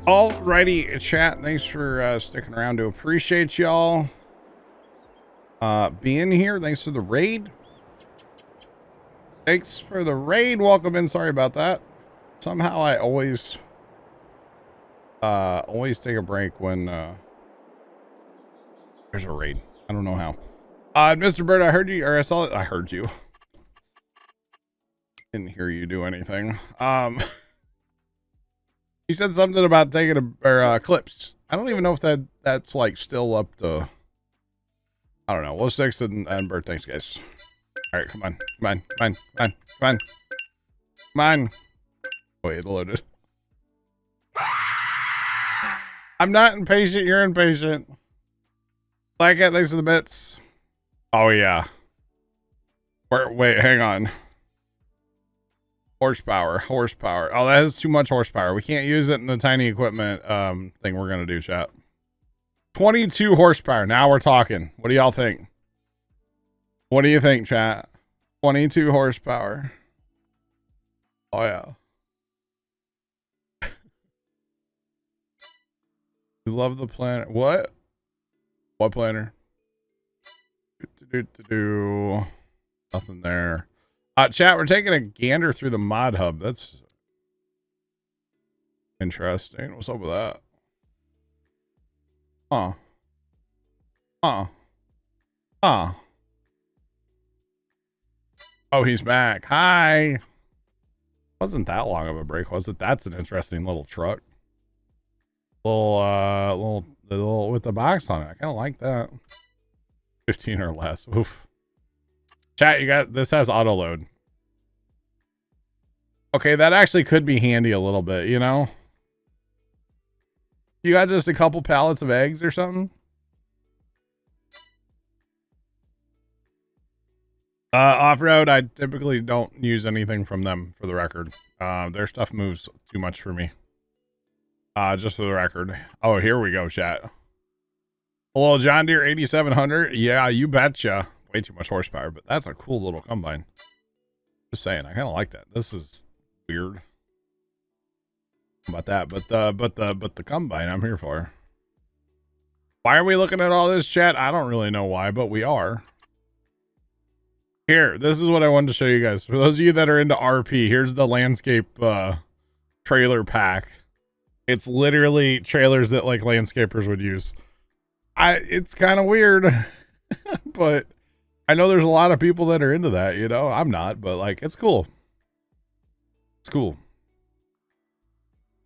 Alrighty, chat. Thanks for sticking around. To appreciate y'all being here. Thanks for the raid. Thanks for the raid. Welcome in. Sorry about that. Somehow I always take a break when there's a raid. I don't know how. Mr. Bird, I heard you, or I heard you. Didn't hear you do anything. You said something about taking clips. I don't even know if that's like still up to. I don't know. We'll 6 and Bird. Thanks, guys. All right, come on. Wait, it loaded. I'm not impatient. You're impatient. Black Cat, thanks for the bits. Oh yeah. Wait, hang on. Horsepower. Oh, that is too much horsepower. We can't use it in the tiny equipment thing we're gonna do, chat. 22 horsepower. Now we're talking. What do y'all think? What do you think, chat? 22 horsepower. Oh yeah. We love the planner. What planner? Nothing there. Chat, we're taking a gander through the mod hub. That's interesting. What's up with that? Huh. Oh, he's back. Hi. Wasn't that long of a break, was it? That's an interesting little truck. Little with the box on it. I kind of like that. 15 or less. Oof. Chat, this has auto load. Okay, that actually could be handy a little bit, you know? You got just a couple pallets of eggs or something? Off-road, I typically don't use anything from them, for the record. Their stuff moves too much for me. Just for the record. Oh, here we go, chat. Hello, John Deere 8700. Yeah, you betcha. Way too much horsepower, but that's a cool little combine. Just saying, I kind of like that. This is weird about that, but the combine I'm here for. Why are we looking at all this, chat? I don't really know why, but we are. Here, this is what I wanted to show you guys. For those of you that are into RP, here's the landscape trailer pack. It's literally trailers that like landscapers would use. It's kind of weird, but I know there's a lot of people that are into that, you know. I'm not, but like it's cool. It's cool.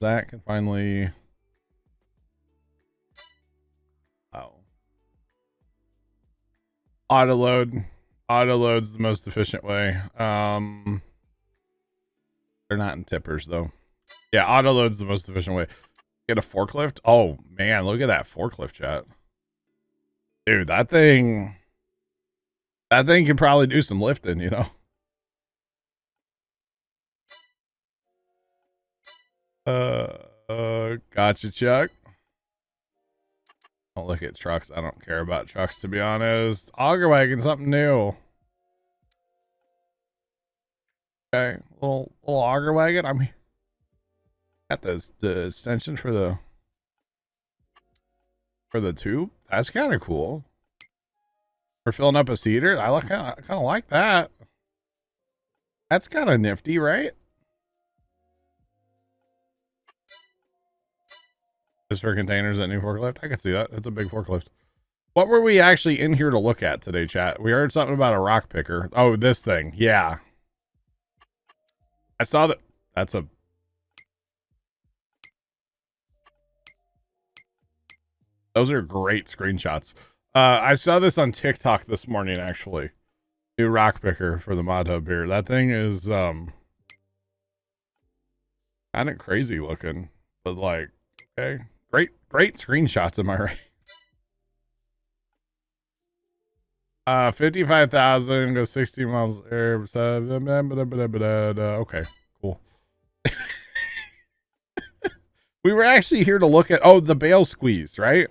That can finally. Oh. Auto load's the most efficient way. They're not in tippers though. Yeah, auto load's the most efficient way. Get a forklift. Oh man, look at that forklift, chat. Dude, that thing can probably do some lifting, you know. Gotcha, Chuck. Don't look at trucks. I don't care about trucks, to be honest. Auger wagon, something new. Okay, little auger wagon. I mean, got the extension for the tube. That's kind of cool. For filling up a cedar. I kind of like that. That's kind of nifty, right? Just for containers, that new forklift. I can see that. It's a big forklift. What were we actually in here to look at today, chat? We heard something about a rock picker. Oh, this thing. Yeah. I saw that. That's a. Those are great screenshots. I saw this on TikTok this morning, actually. New rock picker for the mod hub here. That thing is kind of crazy looking, but like, okay. Great screenshots, am I right? 55,000, go 60 miles. Okay, cool. We were actually here to look at, the bale squeeze, right?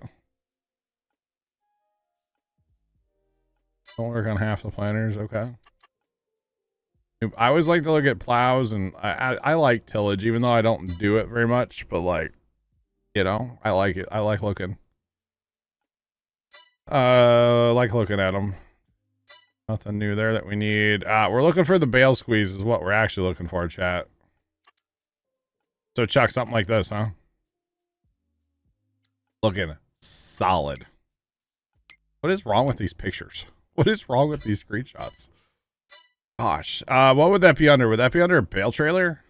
Don't work on half the planners, okay. I always like to look at plows, and I like tillage, even though I don't do it very much, but like, You know, I like it. I like looking. Like looking at them. Nothing new there that we need. We're looking for the bail squeeze is what we're actually looking for, chat. So Chuck, something like this, huh? Looking solid. What is wrong with these pictures? What is wrong with these screenshots? Gosh. What would that be under? Would that be under a bail trailer?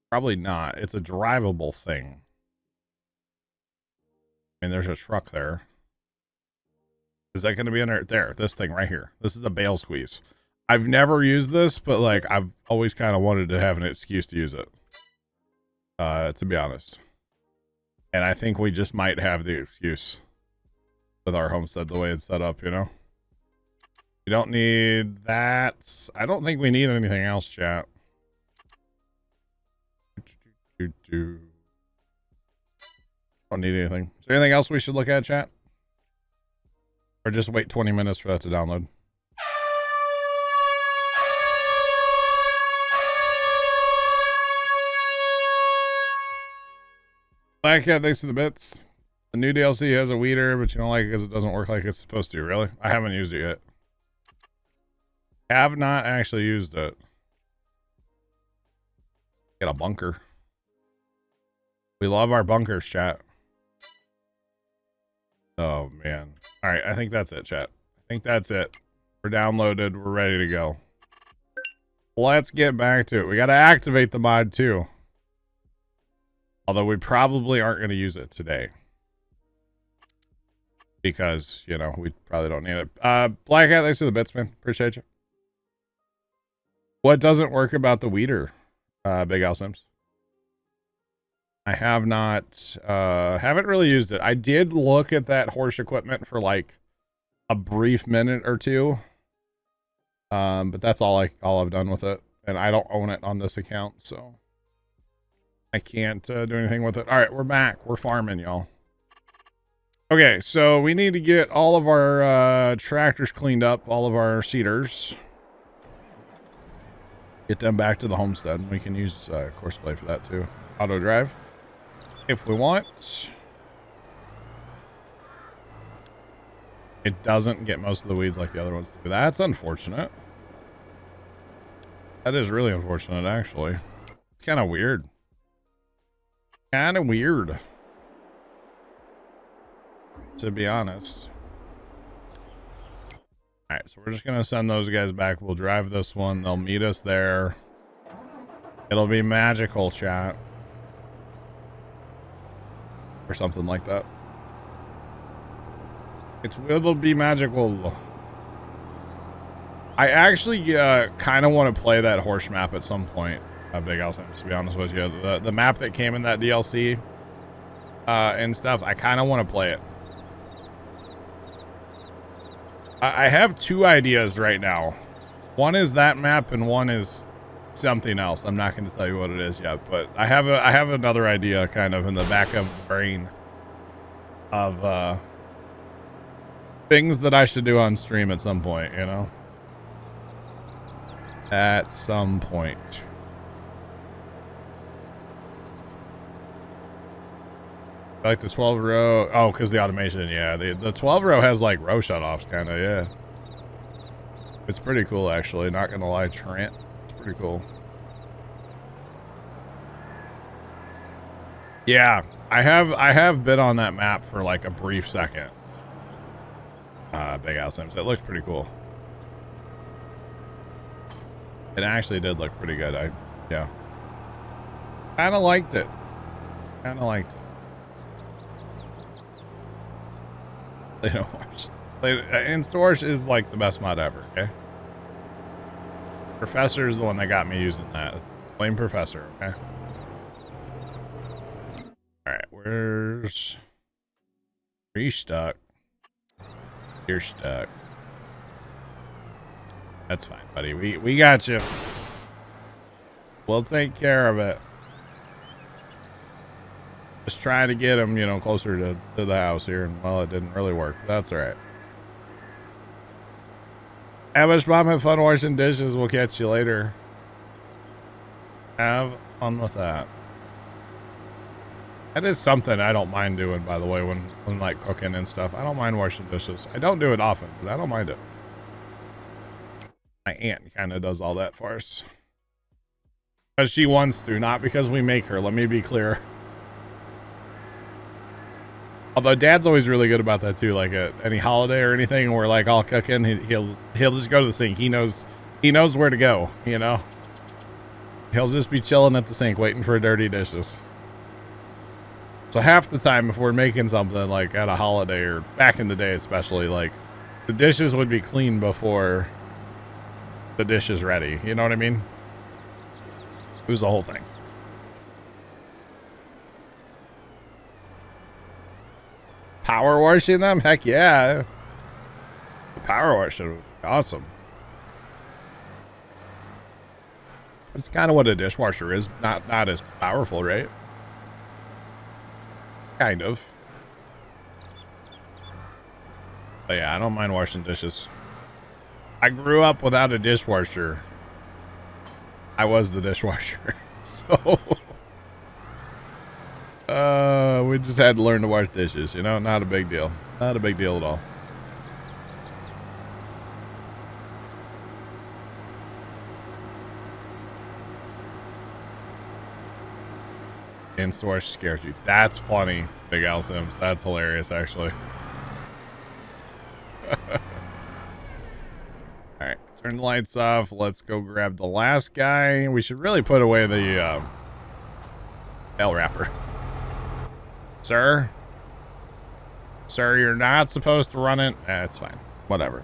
Probably not. It's a drivable thing. I mean, there's a truck there. Is that going to be under there? This thing right here. This is a bail squeeze. I've never used this, but like I've always kind of wanted to have an excuse to use it. To be honest. And I think we just might have the excuse with our homestead the way it's set up, you know? We don't need that. I don't think we need anything else, chat. Don't need anything. Is there anything else we should look at, chat? Or just wait 20 minutes for that to download? Black Cat, thanks for the bits. The new DLC has a weeder, but you don't like it because it doesn't work like it's supposed to. Really? I haven't used it yet. Have not actually used it. Get a bunker. We love our bunkers, chat. Oh, man. All right, I think that's it, chat. I think that's it. We're downloaded. We're ready to go. Let's get back to it. We got to activate the mod, too. Although we probably aren't going to use it today. Because, you know, we probably don't need it. Black Hat, thanks for the bits, man. Appreciate you. What doesn't work about the weeder, Big Al Sims? I have not, haven't really used it. I did look at that horse equipment for like a brief minute or two. But that's all I've done with it. And I don't own it on this account, so I can't do anything with it. All right, we're back. We're farming, y'all. Okay, so we need to get all of our tractors cleaned up, all of our seeders. Get them back to the homestead. We can use Courseplay for that too. Auto drive, if we want. It doesn't get most of the weeds like the other ones do. That's unfortunate. That is really unfortunate, actually. It's kind of weird. Kind of weird. To be honest. Alright, so we're just going to send those guys back. We'll drive this one. They'll meet us there. It'll be magical, chat. Or something like that. It'll be magical. I actually kind of want to play that horse map at some point. Big Al, to be honest with you. The map that came in that DLC and stuff, I kind of want to play it. I have two ideas right now. One is that map and one is something else. I'm not going to tell you what it is yet, but I have another idea kind of in the back of the brain of things that I should do on stream at some point, you know? At some point. I like the 12 row. Oh, because the automation, yeah. The 12 row has like row shutoffs, kind of, yeah. It's pretty cool, actually. Not gonna lie, Trent. It's pretty cool. Yeah, I have been on that map for like a brief second. Big Al Sims. It looks pretty cool. It actually did look pretty good. Yeah. Kind of liked it. Kind of liked it. Instorage is like the best mod ever, okay? Professor is the one that got me using that. Blame Professor, okay? Alright, are you stuck? You're stuck. That's fine, buddy. We got you. We'll take care of it. Just trying to get him, you know, closer to the house here, and well, it didn't really work. But that's all right. Abish Mom, have fun washing dishes. We'll catch you later. Have fun with that. That is something I don't mind doing, by the way, when like cooking and stuff. I don't mind washing dishes. I don't do it often, but I don't mind it. My aunt kind of does all that for us. Because she wants to, not because we make her. Let me be clear. Although Dad's always really good about that too. Like at any holiday or anything, we're like all cooking, he'll just go to the sink. He knows where to go. You know, he'll just be chilling at the sink waiting for dirty dishes. So half the time, if we're making something like at a holiday or back in the day, especially, like the dishes would be clean before the dish is ready. You know what I mean? It was the whole thing. Power washing them? Heck yeah. The power washing would be awesome. That's kind of what a dishwasher is. Not as powerful, right? Kind of. But yeah, I don't mind washing dishes. I grew up without a dishwasher. I was the dishwasher. So we just had to learn to wash dishes, you know, not a big deal. Not a big deal at all. In-store scares you. That's funny, Big Al Sims. That's hilarious, actually. Alright, turn the lights off. Let's go grab the last guy. We should really put away the bell wrapper. Sir? Sir, you're not supposed to run it. It's fine. Whatever.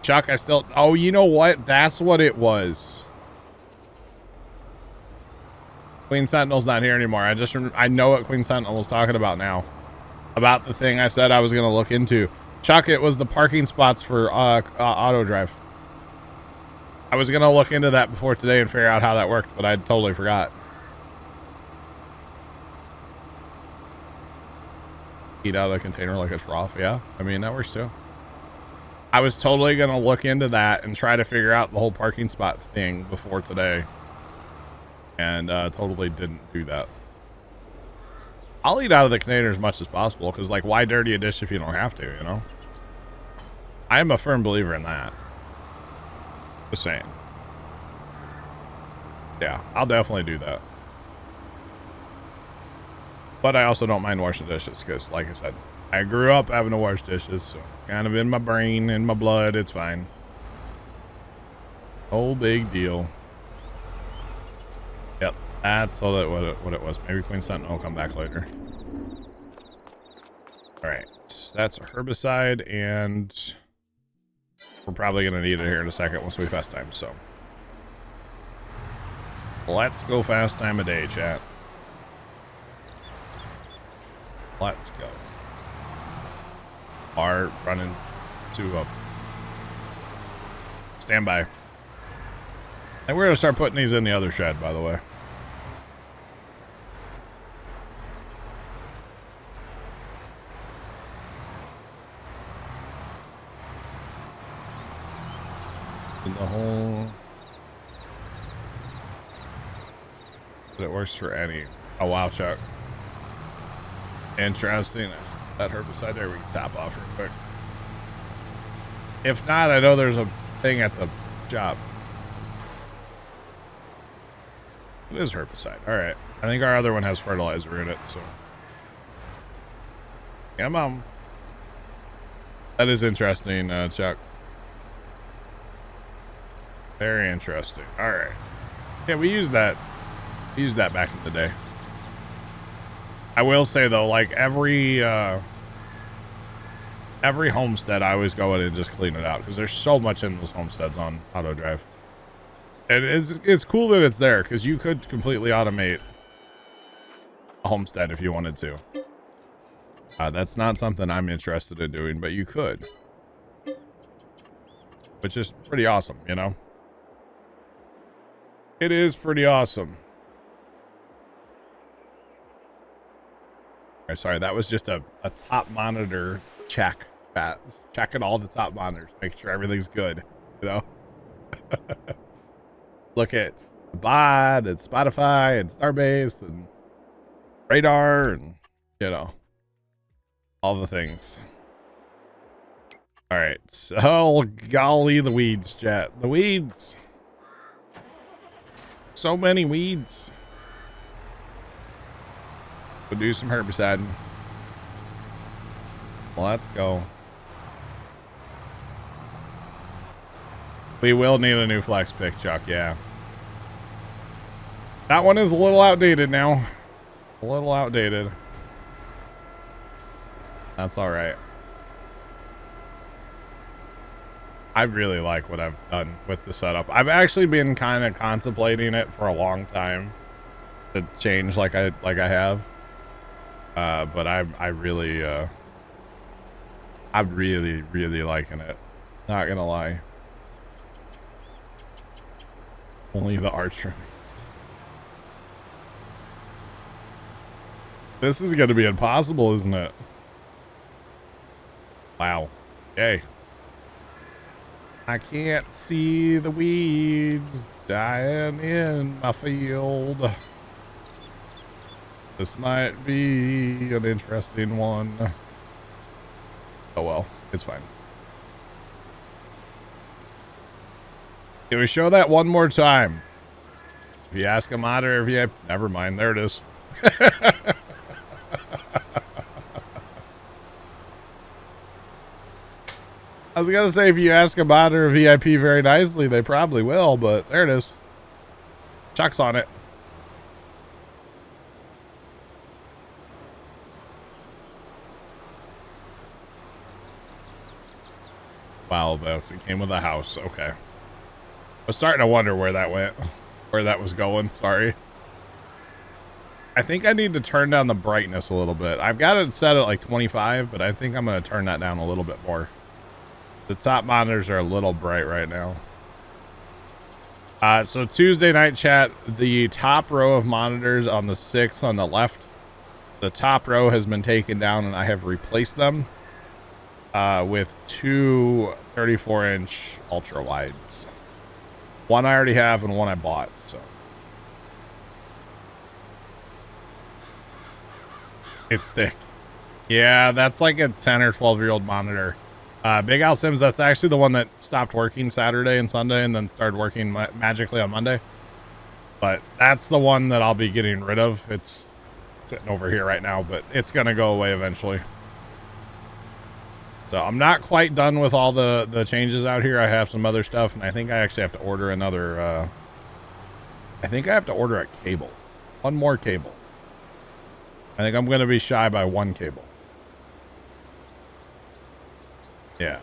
Chuck, I still... Oh, you know what? That's what it was. Queen Sentinel's not here anymore. I know what Queen Sentinel was talking about now. About the thing I said I was going to look into. Chuck, it was the parking spots for auto drive. I was going to look into that before today and figure out how that worked, but I totally forgot. Eat out of the container like it's raw. Yeah, I mean, that works too. I was totally going to look into that and try to figure out the whole parking spot thing before today. And totally didn't do that. I'll eat out of the container as much as possible, because, like, why dirty a dish if you don't have to, you know? I am a firm believer in that. Just saying. Yeah, I'll definitely do that. But I also don't mind washing dishes, because, like I said, I grew up having to wash dishes, so kind of in my brain, in my blood, it's fine. No big deal. Yep, that's what it was. Maybe Queen Sentinel will come back later. Alright, that's a herbicide, and we're probably going to need it here in a second once we fast time, so. Let's go fast time a day, chat. Let's go. Are running to up. Stand by. And we're going to start putting these in the other shed, by the way. In the whole... But it works for any... Oh, wow, Chuck. Interesting. That herbicide there we can top off real quick. If not, I know there's a thing at the job. It is herbicide. Alright. I think our other one has fertilizer in it, so. Come on. That is interesting, Chuck. Very interesting. Alright. Yeah, we used that. We used that back in the day. I will say though, like every homestead, I always go in and just clean it out because there's so much in those homesteads on auto drive. And it's cool that it's there because you could completely automate a homestead if you wanted to. That's not something I'm interested in doing, but you could, which is pretty awesome, you know. It is pretty awesome. Sorry, that was just a top monitor check. Checking all the top monitors, make sure everything's good, you know. Look at the bot and Spotify and Starbase and radar and, you know, all the things. All right. So, golly, the weeds, chat. The weeds. So many weeds. We'll do some herbicide. Let's go. We will need a new flex pick, Chuck, yeah. That one is a little outdated now. A little outdated. That's all right. I really like what I've done with the setup. I've actually been kind of contemplating it for a long time to change like I have. But I'm really liking it. Not gonna lie. Only the arch remains. This is gonna be impossible, isn't it? Wow. Okay. I can't see the weeds dying in my field. This might be an interesting one. Oh well, it's fine. Can we show that one more time? If you ask a modder, if you never mind, there it is. I was gonna say, if you ask a modder or VIP very nicely, they probably will, but there it is. Chuck's on it. Wow, folks, it came with a house. Okay. I was starting to wonder where that went, where that was going. Sorry. I think I need to turn down the brightness a little bit. I've got it set at like 25, but I think I'm going to turn that down a little bit more. The top monitors are a little bright right now. So Tuesday night chat, the top row of monitors on the 6 on the left, the top row has been taken down and I have replaced them with two 34-inch ultra wides. One I already have and one I bought, so. It's thick. Yeah, that's like a 10 or 12-year-old monitor. Big Al Sims, that's actually the one that stopped working Saturday and Sunday and then started working magically on Monday. But that's the one that I'll be getting rid of. It's sitting over here right now, but it's going to go away eventually. So I'm not quite done with all the changes out here. I have some other stuff, and I think I actually have to order another, I think I have to order a cable. One more cable. I think I'm going to be shy by one cable. Yeah.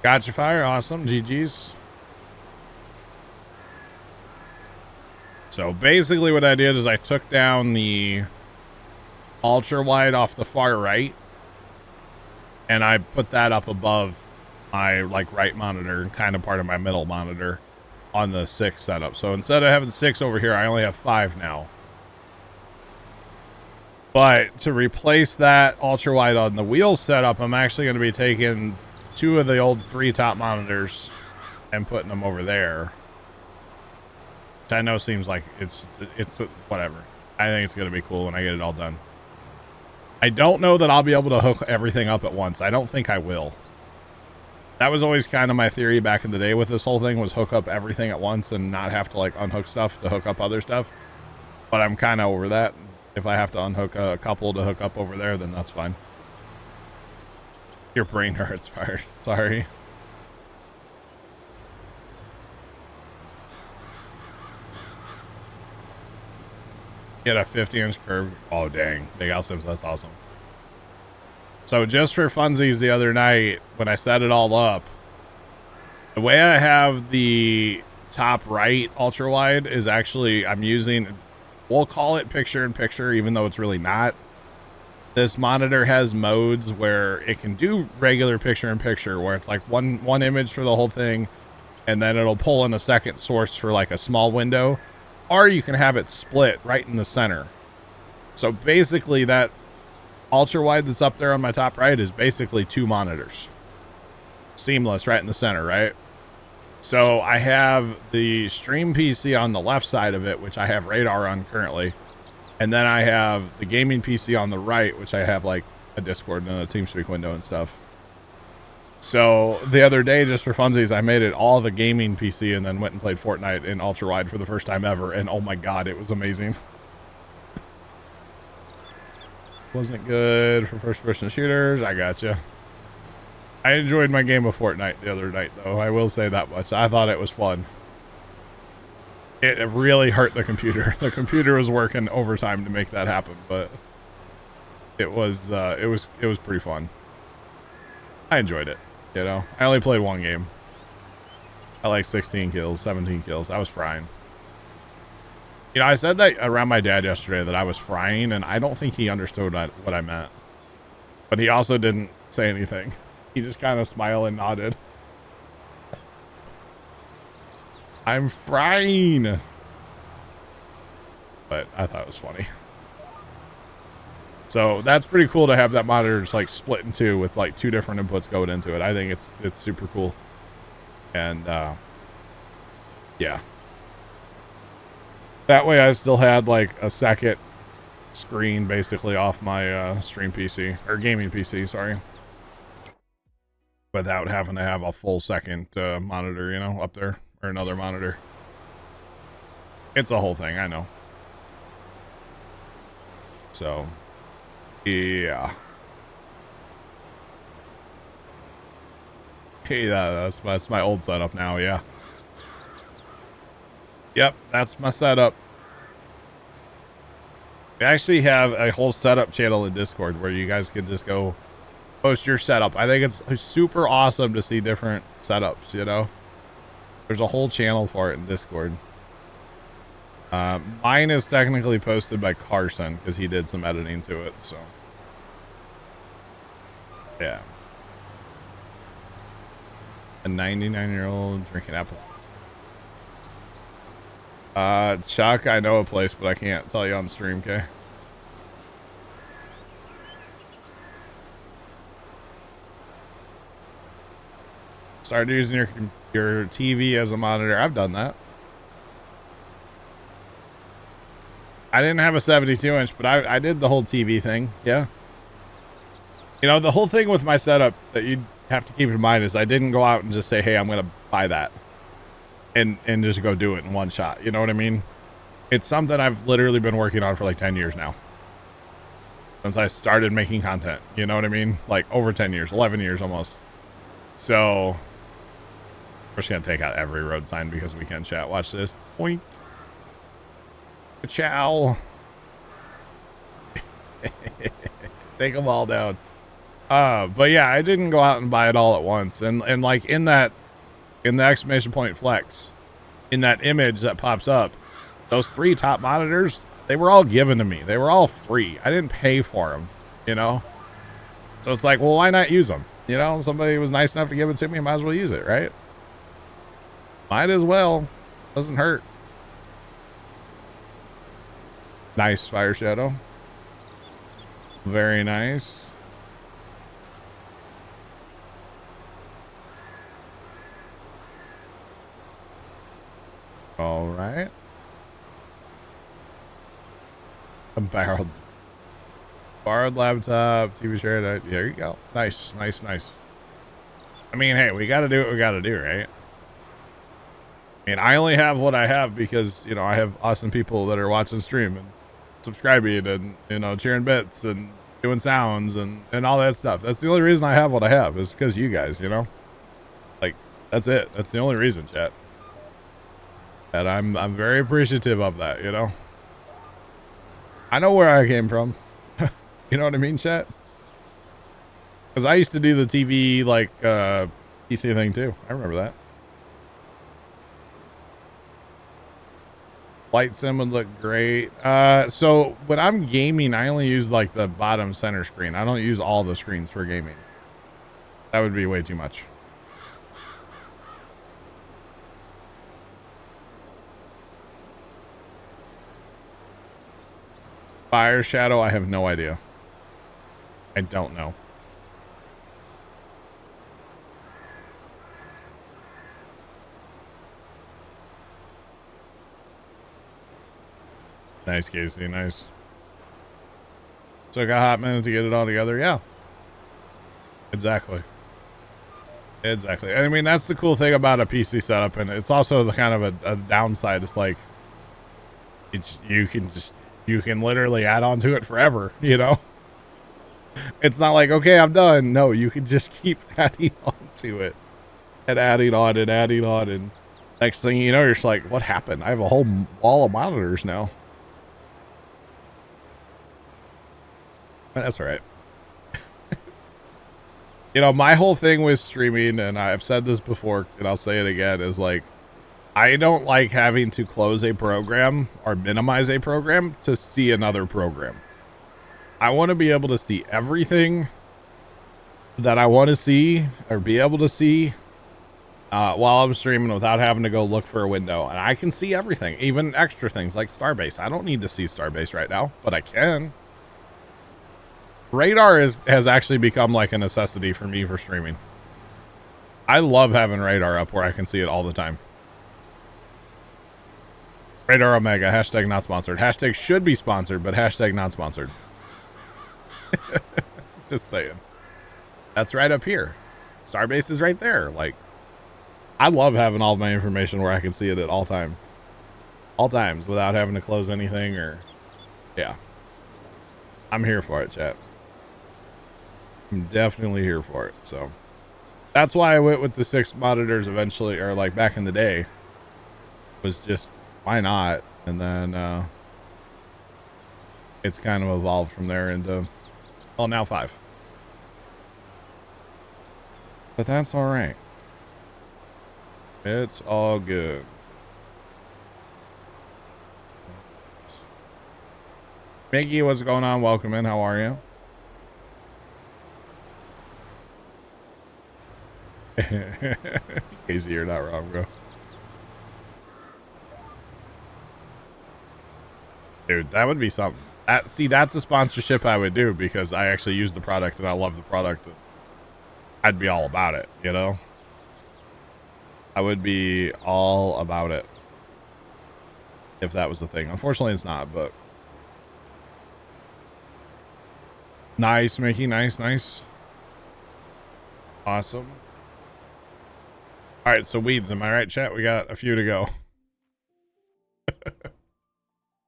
Gotcha fire. Awesome. GG's. So basically what I did is I took down the ultra wide off the far right and I put that up above my like right monitor, kind of part of my middle monitor on the 6 setup. So instead of having 6 over here, I only have 5 now. But to replace that ultra wide on the wheel setup, I'm actually going to be taking 2 of the old 3 top monitors and putting them over there. Which I know seems like it's whatever. I think it's going to be cool when I get it all done. I don't know that I'll be able to hook everything up at once. I don't think I will. That was always kind of my theory back in the day with this whole thing, was hook up everything at once and not have to like unhook stuff to hook up other stuff. But I'm kind of over that. If I have to unhook a couple to hook up over there, then that's fine. Your brain hurts, Fire. Sorry. Get a 50-inch curve. Oh, dang. Big Al Sims, that's awesome. So just for funsies the other night, when I set it all up, the way I have the top right ultra wide is actually, I'm using, we'll call it picture-in-picture, even though it's really not. This monitor has modes where it can do regular picture-in-picture, where it's like one image for the whole thing, and then it'll pull in a second source for like a small window. Or you can have it split right in the center. So basically that ultra wide that's up there on my top right is basically 2 monitors. Seamless right in the center, right? So I have the stream PC on the left side of it, which I have radar on currently. And then I have the gaming PC on the right, which I have like a Discord and a TeamSpeak window and stuff. So the other day, just for funsies, I made it all the gaming PC and then went and played Fortnite in ultra wide for the first time ever. And oh my God, it was amazing. Wasn't good for first person shooters. I gotcha. I enjoyed my game of Fortnite the other night, though. I will say that much. I thought it was fun. It really hurt the computer. The computer was working overtime to make that happen, but it was pretty fun. I enjoyed it. You know, I only played one game. I like 16 kills, 17 kills. I was frying. You know, I said that around my dad yesterday that I was frying, and I don't think he understood what I meant. But he also didn't say anything. He just kind of smiled and nodded. I'm frying. But I thought it was funny. So that's pretty cool to have that monitor just like split in two with like two different inputs going into it. I think it's super cool. And yeah. That way I still had like a second screen basically off my stream PC or gaming PC, sorry. Without having to have a full second monitor, you know, up there or another monitor. It's a whole thing, I know. So yeah. Hey, that's my old setup now, yeah. Yep, that's my setup. We actually have a whole setup channel in Discord where you guys can just go post your setup. I think it's super awesome to see different setups, you know? There's a whole channel for it in Discord. Mine is technically posted by Carson because he did some editing to it, so. Yeah. A 99-year-old drinking apple. Chuck, I know a place, but I can't tell you on stream, okay? Started using your TV as a monitor. I've done that. I didn't have a 72-inch, but I did the whole TV thing. Yeah. You know, the whole thing with my setup that you have to keep in mind is I didn't go out and just say, hey, I'm going to buy that and just go do it in one shot. You know what I mean? It's something I've literally been working on for like 10 years now. Since I started making content. You know what I mean? Like over 10 years, 11 years almost. So we're just going to take out every road sign because we can chat. Watch this. Boink. Ciao. Take them all down. But yeah, I didn't go out and buy it all at once. And like in the exclamation point flex, in that image that pops up, those 3 top monitors, they were all given to me. They were all free. I didn't pay for them, you know? So it's like, well, why not use them? You know, somebody was nice enough to give it to me. Might as well use it, right? Might as well. Doesn't hurt. Nice, Fire Shadow. Very nice. All right. A borrowed laptop, TV share. There you go. Nice, nice, nice. I mean, hey, we got to do what we got to do, right? I mean, I only have what I have because, you know, I have awesome people that are watching stream and subscribing and, you know, cheering bits and doing sounds and all that stuff. That's the only reason I have what I have is because you guys, you know? Like, that's it. That's the only reason, chat. And I'm very appreciative of that, you know? I know where I came from. You know what I mean, chat? Because I used to do the TV, like, PC thing, too. I remember that. Light sim would look great. So when I'm gaming, I only use, like, the bottom center screen. I don't use all the screens for gaming. That would be way too much. Fire Shadow, I have no idea. I don't know. Nice, Casey. Nice. Took a hot minute to get it all together. Yeah. Exactly. Exactly. I mean, that's the cool thing about a PC setup, and it's also the kind of a downside. It's like, you can literally add on to it forever, you know? It's not like, okay, I'm done. No, you can just keep adding on to it and adding on and adding on. And next thing you know, you're just like, what happened? I have a whole wall of monitors now. That's all right. You know, my whole thing with streaming, and I've said this before, and I'll say it again, is like, I don't like having to close a program or minimize a program to see another program. I want to be able to see everything that I want to see or be able to see while I'm streaming without having to go look for a window. And I can see everything, even extra things like Starbase. I don't need to see Starbase right now, but I can. Radar has actually become like a necessity for me for streaming. I love having radar up where I can see it all the time. Radar Omega, hashtag not sponsored. Hashtag should be sponsored, but hashtag not sponsored. Just saying. That's right up here. Starbase is right there. Like, I love having all of my information where I can see it at all times without having to close anything or, yeah. I'm here for it, chat. I'm definitely here for it. So that's why I went with the 6 monitors eventually, or like back in the day. Was just, why not? And then it's kind of evolved from there into, well, now 5. But that's all right. It's all good. Mickey, what's going on? Welcome in. How are you? Casey, you're not wrong, bro. Dude, that would be something. See, that's a sponsorship I would do because I actually use the product and I love the product. I'd be all about it, you know? I would be all about it if that was the thing. Unfortunately, it's not, but nice, Mickey. Nice. Awesome. All right, so weeds, am I right, chat? We got a few to go.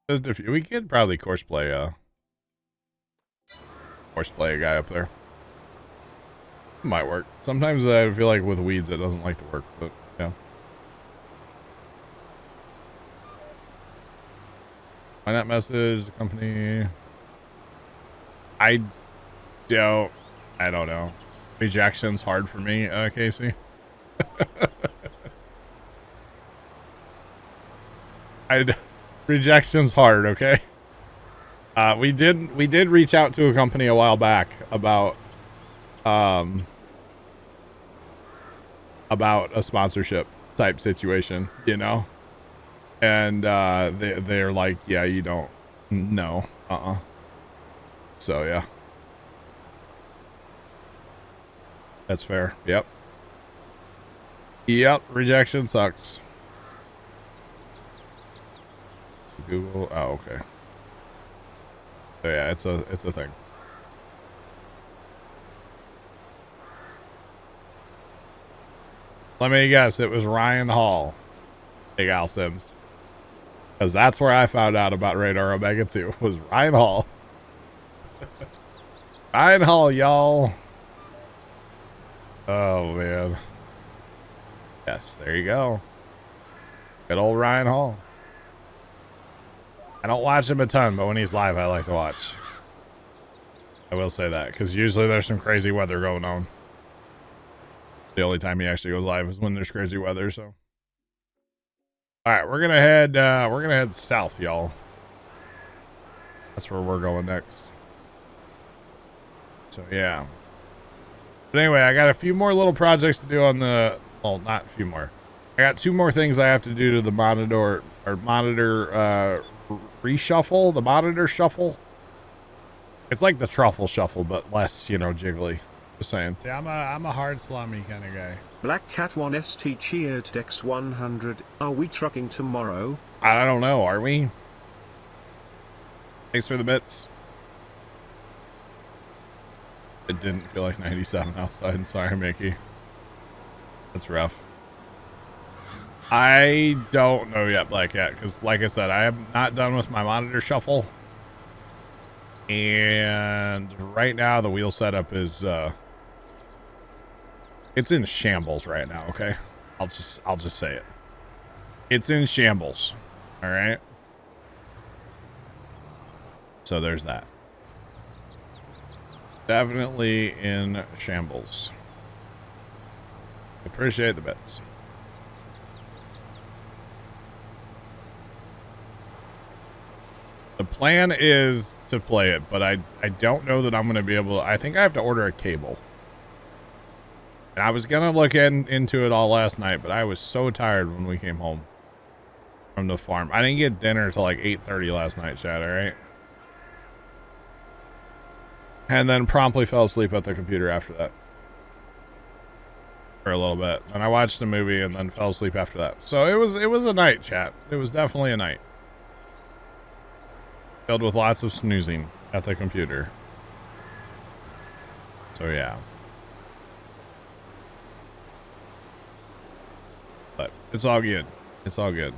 Just a few. We could probably horseplay a guy up there. Might work. Sometimes I feel like with weeds it doesn't like to work, but yeah. Why not message the company? I don't know. Rejection's hard for me, Casey. Rejection's hard, okay? We did reach out to a company a while back about a sponsorship type situation, you know? And they're like, yeah, you don't, no, so yeah, that's fair. Yep, rejection sucks. Google, oh, okay. So yeah, it's a thing. Let me guess, it was Ryan Hall, Big Al Sims. Because that's where I found out about Radar Omega 2, was Ryan Hall. Ryan Hall, y'all. Oh, man. Yes, there you go. Good old Ryan Hall. I don't watch him a ton, but when he's live, I like to watch. I will say that, because usually there's some crazy weather going on. The only time he actually goes live is when there's crazy weather, so. All right, we're gonna head south, y'all. That's where we're going next. So yeah. But anyway, I got a few more little projects to do on the, well, not a few more. I got 2 more things I have to do to the monitor reshuffle, the monitor shuffle. It's like the truffle shuffle, but less, you know, jiggly. Just saying. See, I'm a hard slummy kind of guy. Black Cat 1 ST cheered Dex 100. Are we trucking tomorrow? I don't know. Are we? Thanks for the bits. It didn't feel like 97 outside. Sorry, Mickey. That's rough. I don't know yet, Black Cat, because like I said, I am not done with my monitor shuffle. And right now the wheel setup is it's in shambles right now, okay? I'll just say it. It's in shambles. All right? So there's that. Definitely in shambles. Appreciate the bits. The plan is to play it, but I don't know that I'm going to be able to. I think I have to order a cable. And I was going to look into it all last night, but I was so tired when we came home from the farm. I didn't get dinner till like 8:30 last night, Chad, all right? And then promptly fell asleep at the computer after that. For a little bit. And I watched a movie and then fell asleep after that. So it was a night, chat. It was definitely a night. Filled with lots of snoozing at the computer. So yeah. But it's all good. It's all good.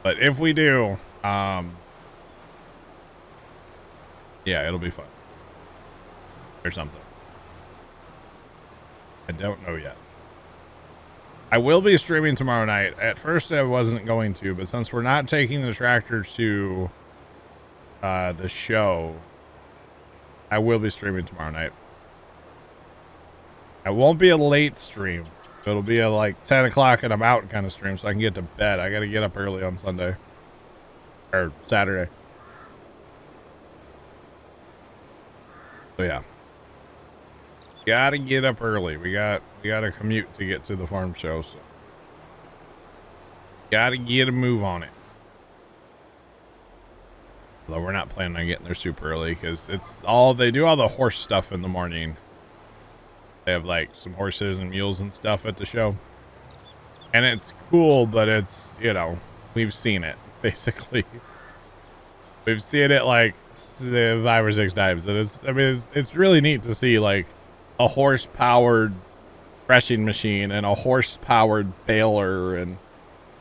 But if we do, yeah, it'll be fun. Or something. I don't know yet. I will be streaming tomorrow night. At first I wasn't going to, but since we're not taking the tractor to the show, I will be streaming tomorrow night. It won't be a late stream. It'll be a like 10 o'clock and I'm out kind of stream so I can get to bed. I got to get up early on Sunday. Or Saturday. So yeah. Gotta get up early. We got a commute to get to the farm show, so gotta get a move on it. Although we're not planning on getting there super early because they do all the horse stuff in the morning. They have like some horses and mules and stuff at the show. And it's cool, but it's, you know, we've seen it basically. We've seen it like 5 or 6 times. And it's really neat to see like a horse-powered threshing machine and a horse-powered baler and,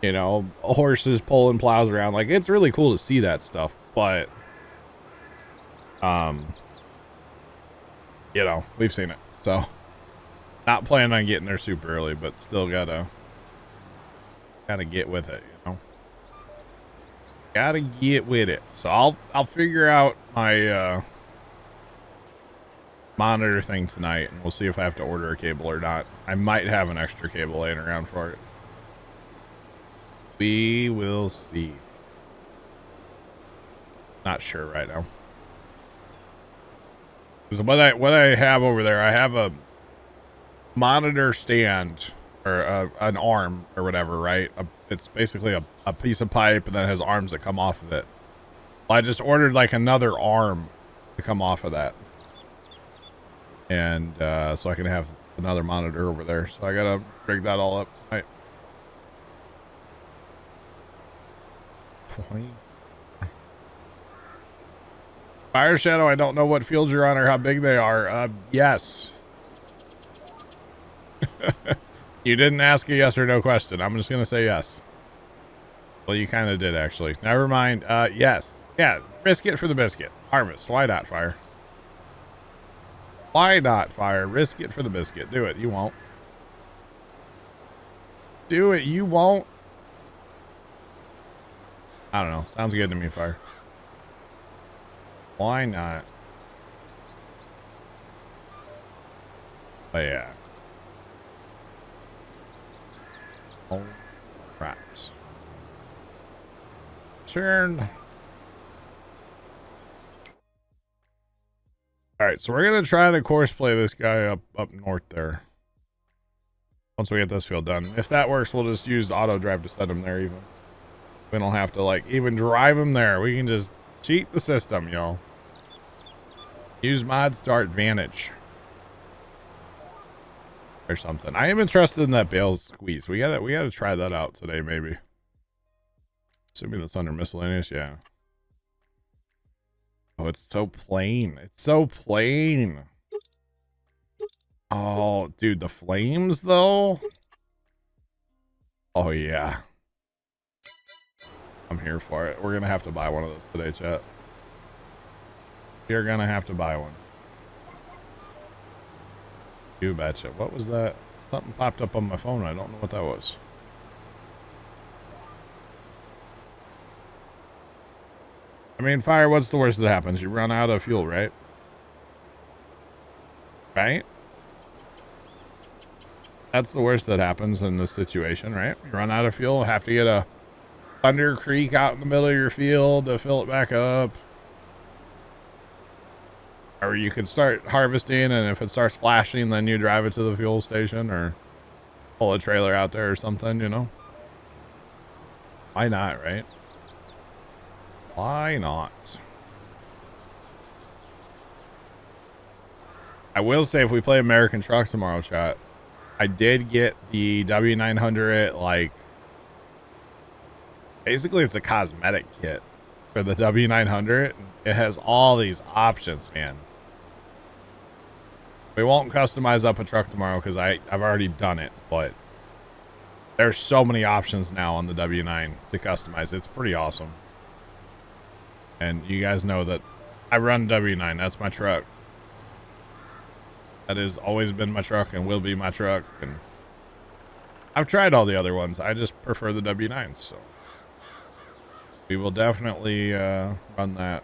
you know, horses pulling plows around. Like, it's really cool to see that stuff, but, you know, we've seen it. So, not planning on getting there super early, but still gotta get with it, you know? Gotta get with it. So, I'll figure out my, monitor thing tonight and we'll see if I have to order a cable or not. I might have an extra cable laying around for it. We will see. Not sure right now. Because what I have over there, I have a monitor stand or an arm or whatever, right? It's basically a piece of pipe and that has arms that come off of it. Well, I just ordered like another arm to come off of that. And so I can have another monitor over there. So I gotta rig that all up tonight. 20. Fire Shadow, I don't know what fields you're on or how big they are. Yes. You didn't ask a yes or no question. I'm just gonna say yes. Well, you kind of did actually. Never mind. Yes. Yeah. Biscuit for the biscuit. Harvest. Why not, Fire? Why not, Fire? Risk it for the biscuit. Do it. You won't. Do it. You won't. I don't know. Sounds good to me, Fire. Why not? But yeah. All right. Turn. All right, so we're gonna try to course play this guy up north there. Once we get this field done, if that works, we'll just use the auto drive to set him there. Even we don't have to like even drive him there. We can just cheat the system, y'all. Use mods to our advantage or something. I am interested in that bale squeeze. We gotta try that out today, maybe. Assuming that's under miscellaneous, yeah. Oh, it's so plain. It's so plain. Oh, dude, the flames though. Oh yeah. I'm here for it. We're gonna have to buy one of those today, chat. You're gonna have to buy one. You betcha. What was that? Something popped up on my phone. I don't know what that was. I mean, fire, what's the worst that happens? You run out of fuel, right? Right? That's the worst that happens in this situation, right? You run out of fuel, have to get a Thunder Creek out in the middle of your field to fill it back up. Or you could start harvesting, and if it starts flashing, then you drive it to the fuel station or pull a trailer out there or something, you know? Why not, right? Why not? I will say, if we play American Truck tomorrow, chat, I did get the W900, like, basically it's a cosmetic kit for the W900. It has all these options, man. We won't customize up a truck tomorrow because I've already done it, but there's so many options now on the W9 to customize. It's pretty awesome. And you guys know that I run W9. That's my truck. That has always been my truck and will be my truck. And I've tried all the other ones. I just prefer the W9s. So we will definitely run that.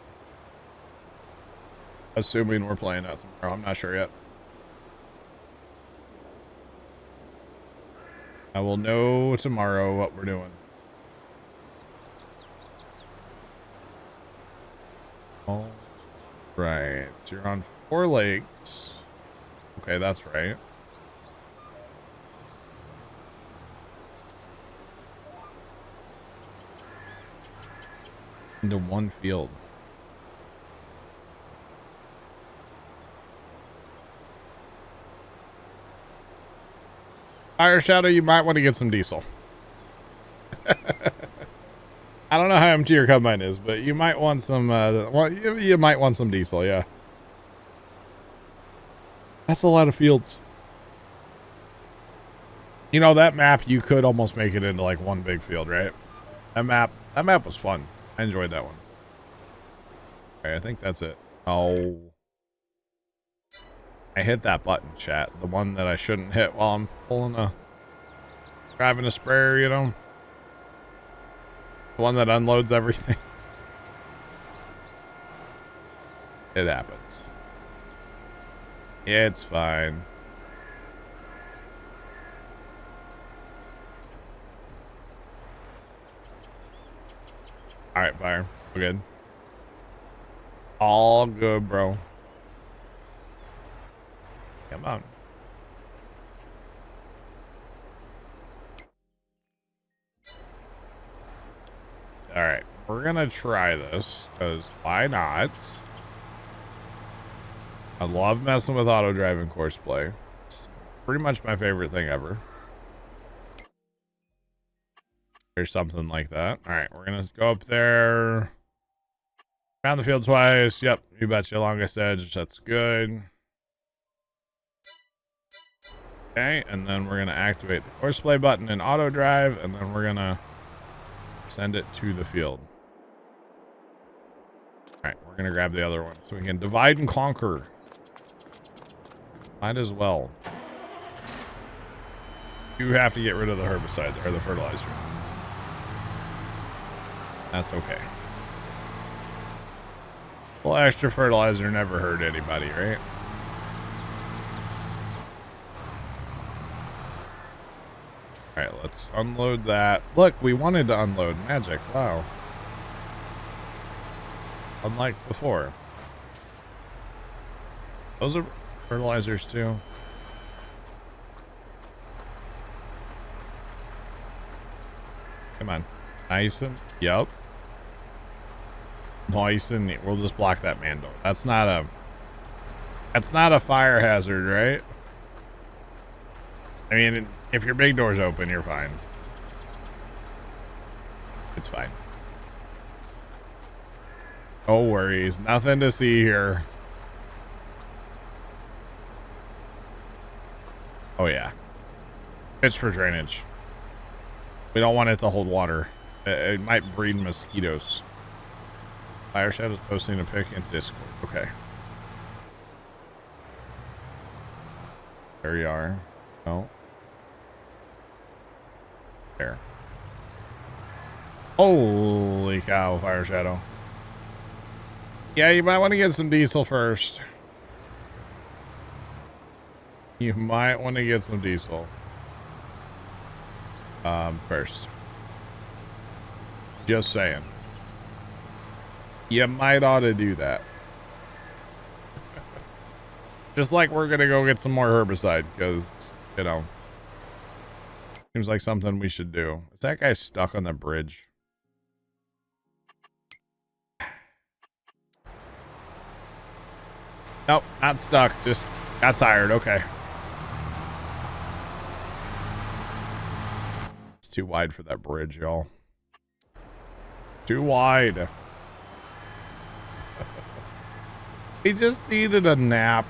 Assuming we're playing that tomorrow. I'm not sure yet. I will know tomorrow what we're doing. All right. So you're on 4 lakes. Okay, that's right. Into one field. Fire Shadow, you might want to get some diesel. I don't know how empty your combine is, but you might want some, well, you might want some diesel, yeah. That's a lot of fields. You know, that map, you could almost make it into like one big field, right? That map was fun. I enjoyed that one. Okay, I think that's it. Oh. I hit that button, chat. The one that I shouldn't hit while I'm driving a sprayer, you know? The one that unloads everything. It happens. It's fine. Alright, fire. We're good. All good, bro. Come on. Alright, we're gonna try this, because why not? I love messing with auto driving course play. It's pretty much my favorite thing ever. Or something like that. Alright, we're gonna go up there. Around the field twice. Yep, you betcha. Longest edge. That's good. Okay, and then we're gonna activate the course play button in auto drive, and then we're gonna send it to the field. Alright, we're gonna grab the other one so we can divide and conquer. Might as well. You have to get rid of the herbicide or the fertilizer. That's okay. Well, extra fertilizer never hurt anybody, right? Alright, let's unload that. Look, we wanted to unload magic. Wow. Unlike before. Those are fertilizers too. Come on. Nice and... Yep. Nice and neat. We'll just block that man door. That's not a fire hazard, right? I mean, if your big door's open, you're fine. It's fine. No worries. Nothing to see here. Oh, yeah. It's for drainage. We don't want it to hold water. It might breed mosquitoes. Fire Shadow's posting a pic in Discord. Okay. There you are. No. There. Holy cow, Fire Shadow. Yeah, you might want to get some diesel first. You might want to get some diesel. First. Just saying. You might ought to do that. Just like we're gonna go get some more herbicide, because, you know, seems like something we should do. Is that guy stuck on the bridge? Nope, not stuck. Just got tired. Okay. It's too wide for that bridge, y'all. Too wide. He just needed a nap.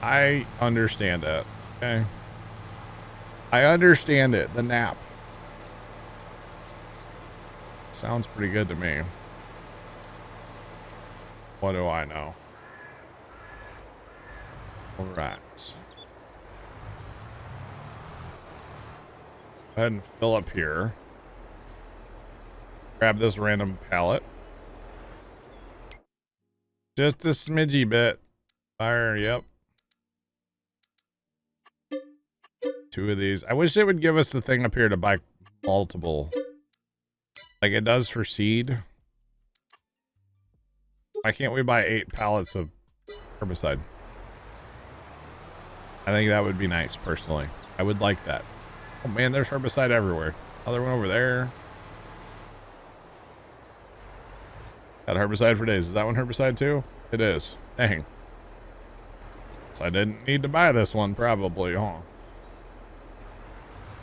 I understand it. Okay. I understand it. The nap. Sounds pretty good to me. What do I know? All right. Go ahead and fill up here. Grab this random pallet. Just a smidgy bit. Fire, yep. 2 of these. I wish it would give us the thing up here to buy multiple. Like it does for seed. Why can't we buy 8 pallets of herbicide? I think that would be nice, personally. I would like that. Oh man, there's herbicide everywhere. Other one over there. Got herbicide for days. Is that one herbicide too? It is. Dang. So I didn't need to buy this one, probably, huh?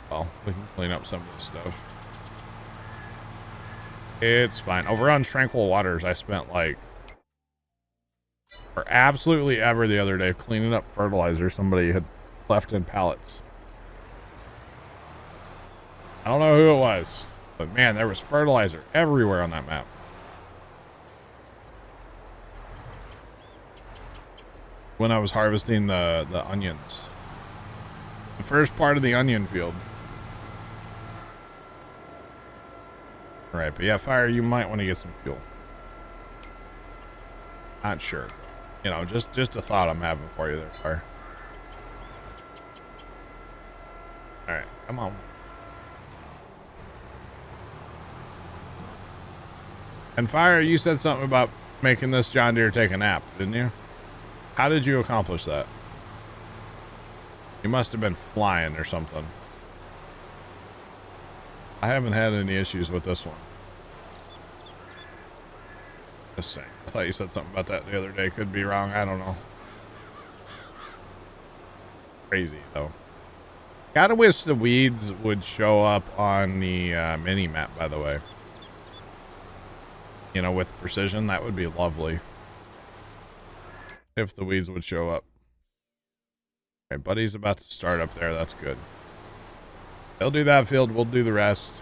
Well, we can clean up some of this stuff. It's fine. Over on Tranquil Waters, I spent like, or absolutely ever the other day, cleaning up fertilizer somebody had left in pallets. I don't know who it was, but man, there was fertilizer everywhere on that map. When I was harvesting the onions. The first part of the onion field. Right, but yeah, Fire, you might want to get some fuel. Not sure. You know, just a thought I'm having for you there, Fire. Alright, come on. And Fire, you said something about making this John Deere take a nap, didn't you? How did you accomplish that? You must have been flying or something. I haven't had any issues with this one. Just saying. I thought you said something about that the other day. Could be wrong. I don't know. Crazy, though. Gotta wish the weeds would show up on the mini-map, by the way. You know, with precision, that would be lovely. If the weeds would show up. Okay, Buddy's about to start up there. That's good. He'll do that field. We'll do the rest.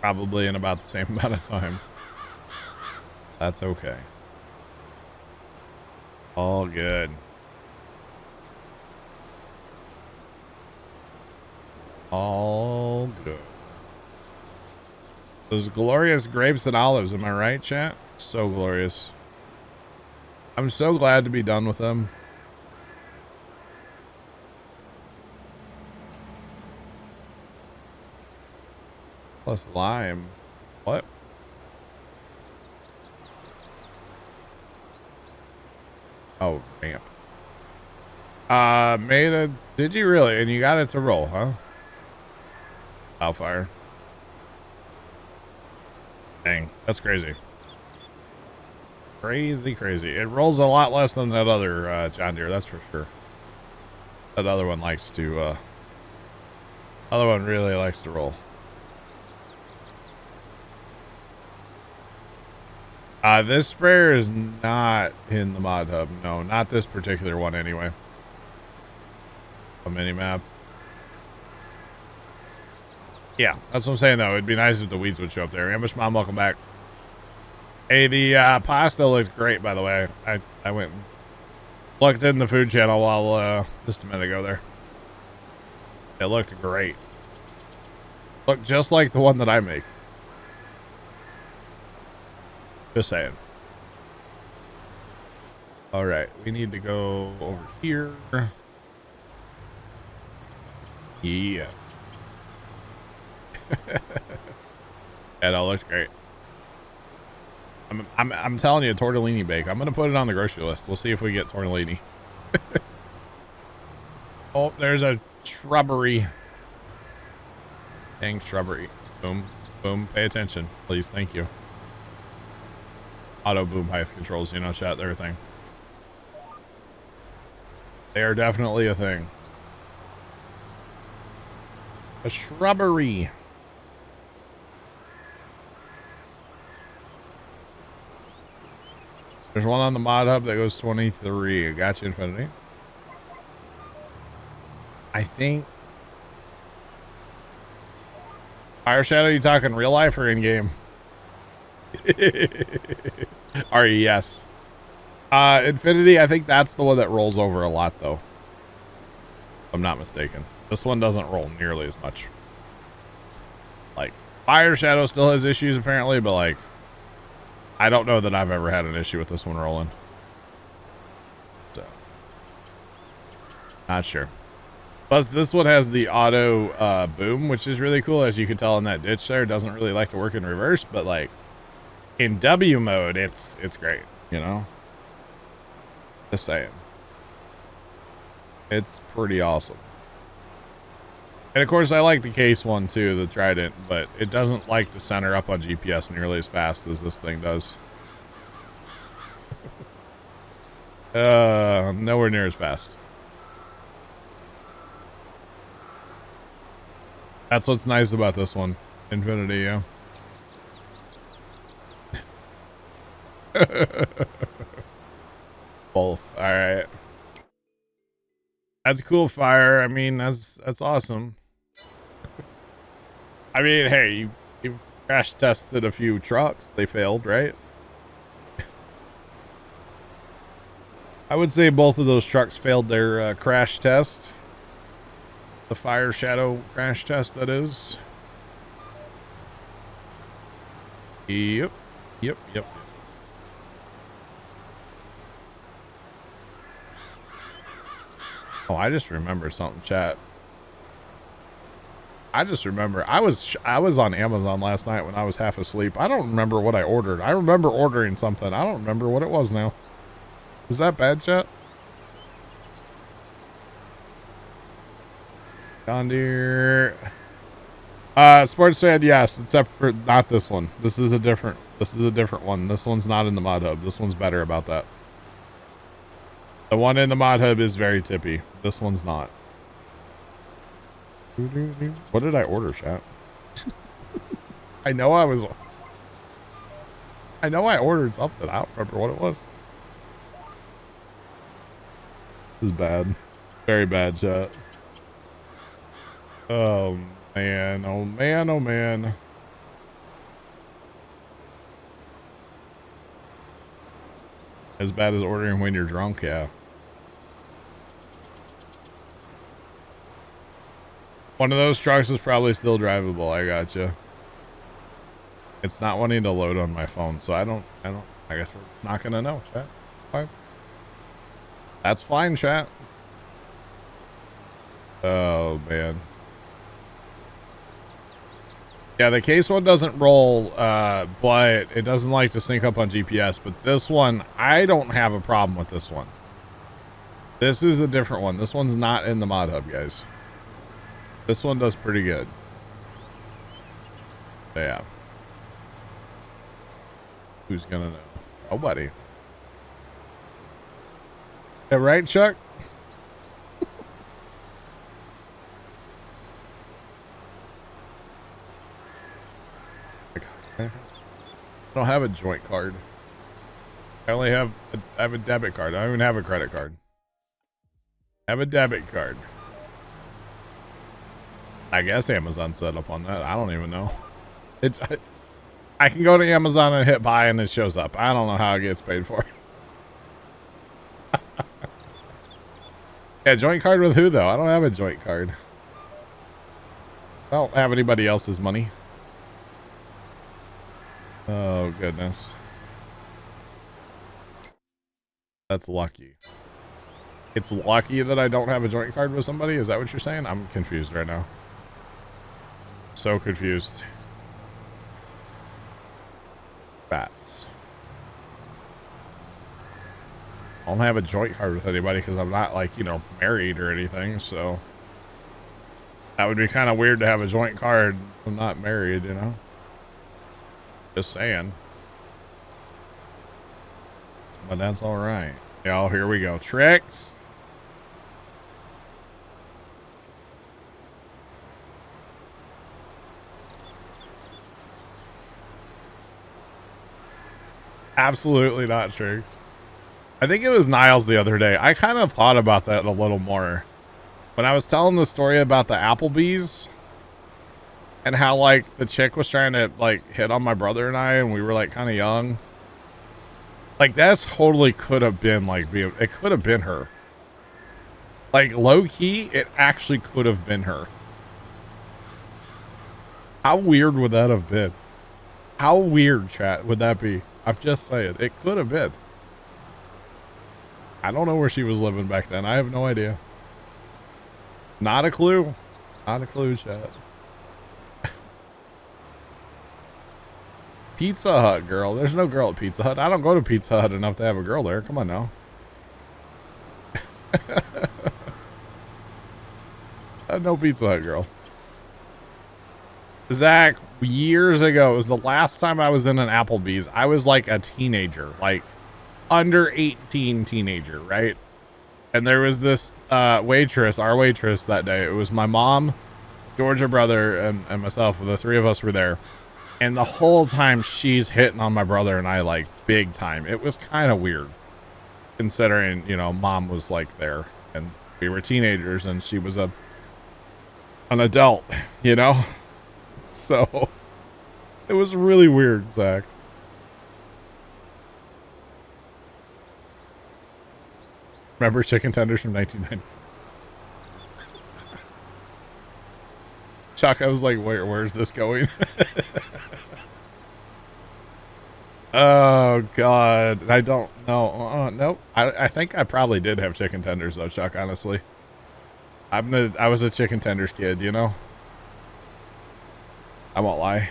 Probably in about the same amount of time. That's okay. All good. All good. Those glorious grapes and olives, am I right, chat? So glorious. I'm so glad to be done with them. Plus lime. What? Oh, damn. Did you really? And you got it to roll, huh? Wildfire. Dang, that's crazy. Crazy. It rolls a lot less than that other John Deere, that's for sure. That other one likes to, other one really likes to roll. This sprayer is not in the mod hub. No, not this particular one anyway. A mini map. Yeah, that's what I'm saying though. It'd be nice if the weeds would show up there. Ambush Mom, welcome back. Hey, the pasta looks great, by the way. I went and looked in the food channel while just a minute ago there. It looked great. Looked just like the one that I make. Just saying. All right, we need to go over here. Yeah. Yeah, that looks great. I'm telling you, tortellini bake. I'm gonna put it on the grocery list. We'll see if we get tortellini. Oh, there's a shrubbery. Dang shrubbery. Boom, boom. Pay attention, please. Thank you. Auto boom height controls, you know, chat. They're a thing. They are definitely a thing. A shrubbery. There's one on the mod hub that goes 23. I got you, Infinity. I think. Fire Shadow, you talking real life or in game? Are you? Yes. Infinity, I think that's the one that rolls over a lot, though. If I'm not mistaken. This one doesn't roll nearly as much. Like, Fire Shadow still has issues, apparently, but, like, I don't know that I've ever had an issue with this one rolling. So, not sure. Plus, this one has the auto boom, which is really cool. As you can tell in that ditch there, it doesn't really like to work in reverse, but, like, in W mode, it's great, you know? Just saying. It's pretty awesome. And of course, I like the case one too, the Trident, but it doesn't like to center up on GPS nearly as fast as this thing does. Nowhere near as fast. That's what's nice about this one. Infinity, yeah. Both. All right. That's cool, Fire. I mean, that's awesome. I mean, hey, you've crash tested a few trucks. They failed, right? I would say both of those trucks failed their crash test. The Fire Shadow crash test, that is. Yep. Oh, I just remember something, chat. I just remember I was on Amazon last night when I was half asleep. I don't remember what I ordered. I remember ordering something. I don't remember what it was now. Is that bad, chat? John Deere. Sports fan, yes, except for not this one. This is a different one. This one's not in the mod hub. This one's better about that. The one in the mod hub is very tippy. This one's not. What did I order, chat? I know I ordered something. I don't remember what it was. This is bad. Very bad, chat. Oh man, oh man, oh man. As bad as ordering when you're drunk, yeah. One of those trucks is probably still drivable. I gotcha. It's not wanting to load on my phone, so I guess we're not gonna know, chat. Fine. That's fine, chat. Oh man. Yeah, the case one doesn't roll, but it doesn't like to sync up on GPS. But this one, I don't have a problem with this one. This is a different one. This one's not in the mod hub, guys. This one does pretty good. Yeah. Who's gonna know? Nobody. Yeah, right, Chuck? I don't have a joint card. I only have I have a debit card. I don't even have a credit card. I have a debit card. I guess Amazon set up on that. I don't even know. It's I can go to Amazon and hit buy and it shows up. I don't know how it gets paid for. Yeah, joint card with who though? I don't have a joint card. I don't have anybody else's money. Oh goodness. That's lucky. It's lucky that I don't have a joint card with somebody? Is that what you're saying? I'm confused right now. So confused. Bats. I don't have a joint card with anybody because I'm not, like, you know, married or anything, so that would be kind of weird to have a joint card if I'm not married, you know? Just saying. But that's alright. Yeah, here we go. Tricks. Absolutely not tricks. I think it was Niles the other day. I kind of thought about that a little more. When I was telling the story about the Applebee's and how, like, the chick was trying to, like, hit on my brother and I, and we were, like, kind of young. Like, that's totally could have been, like, it could have been her. Like, low-key, it actually could have been her. How weird would that have been? How weird, chat, would that be? I'm just saying. It could have been. I don't know where she was living back then. I have no idea. Not a clue. Not a clue, chat. Pizza Hut girl. There's no girl at Pizza Hut. I don't go to Pizza Hut enough to have a girl there. Come on now. No Pizza Hut girl. Zach, years ago, it was the last time I was in an Applebee's. I was like a teenager, like under 18 teenager, right? And there was this waitress, our waitress that day. It was my mom, Georgia brother, and myself. The three of us were there. And the whole time she's hitting on my brother and I, like, big time. It was kind of weird, considering, you know, mom was, like, there. And we were teenagers and she was an adult, you know? So, it was really weird, Zach. Remember chicken tenders from 1990? Chuck, I was like, where's this going? Oh, God. I don't know. Nope. I think I probably did have chicken tenders, though, Chuck, honestly. I was a chicken tenders kid, you know? I won't lie.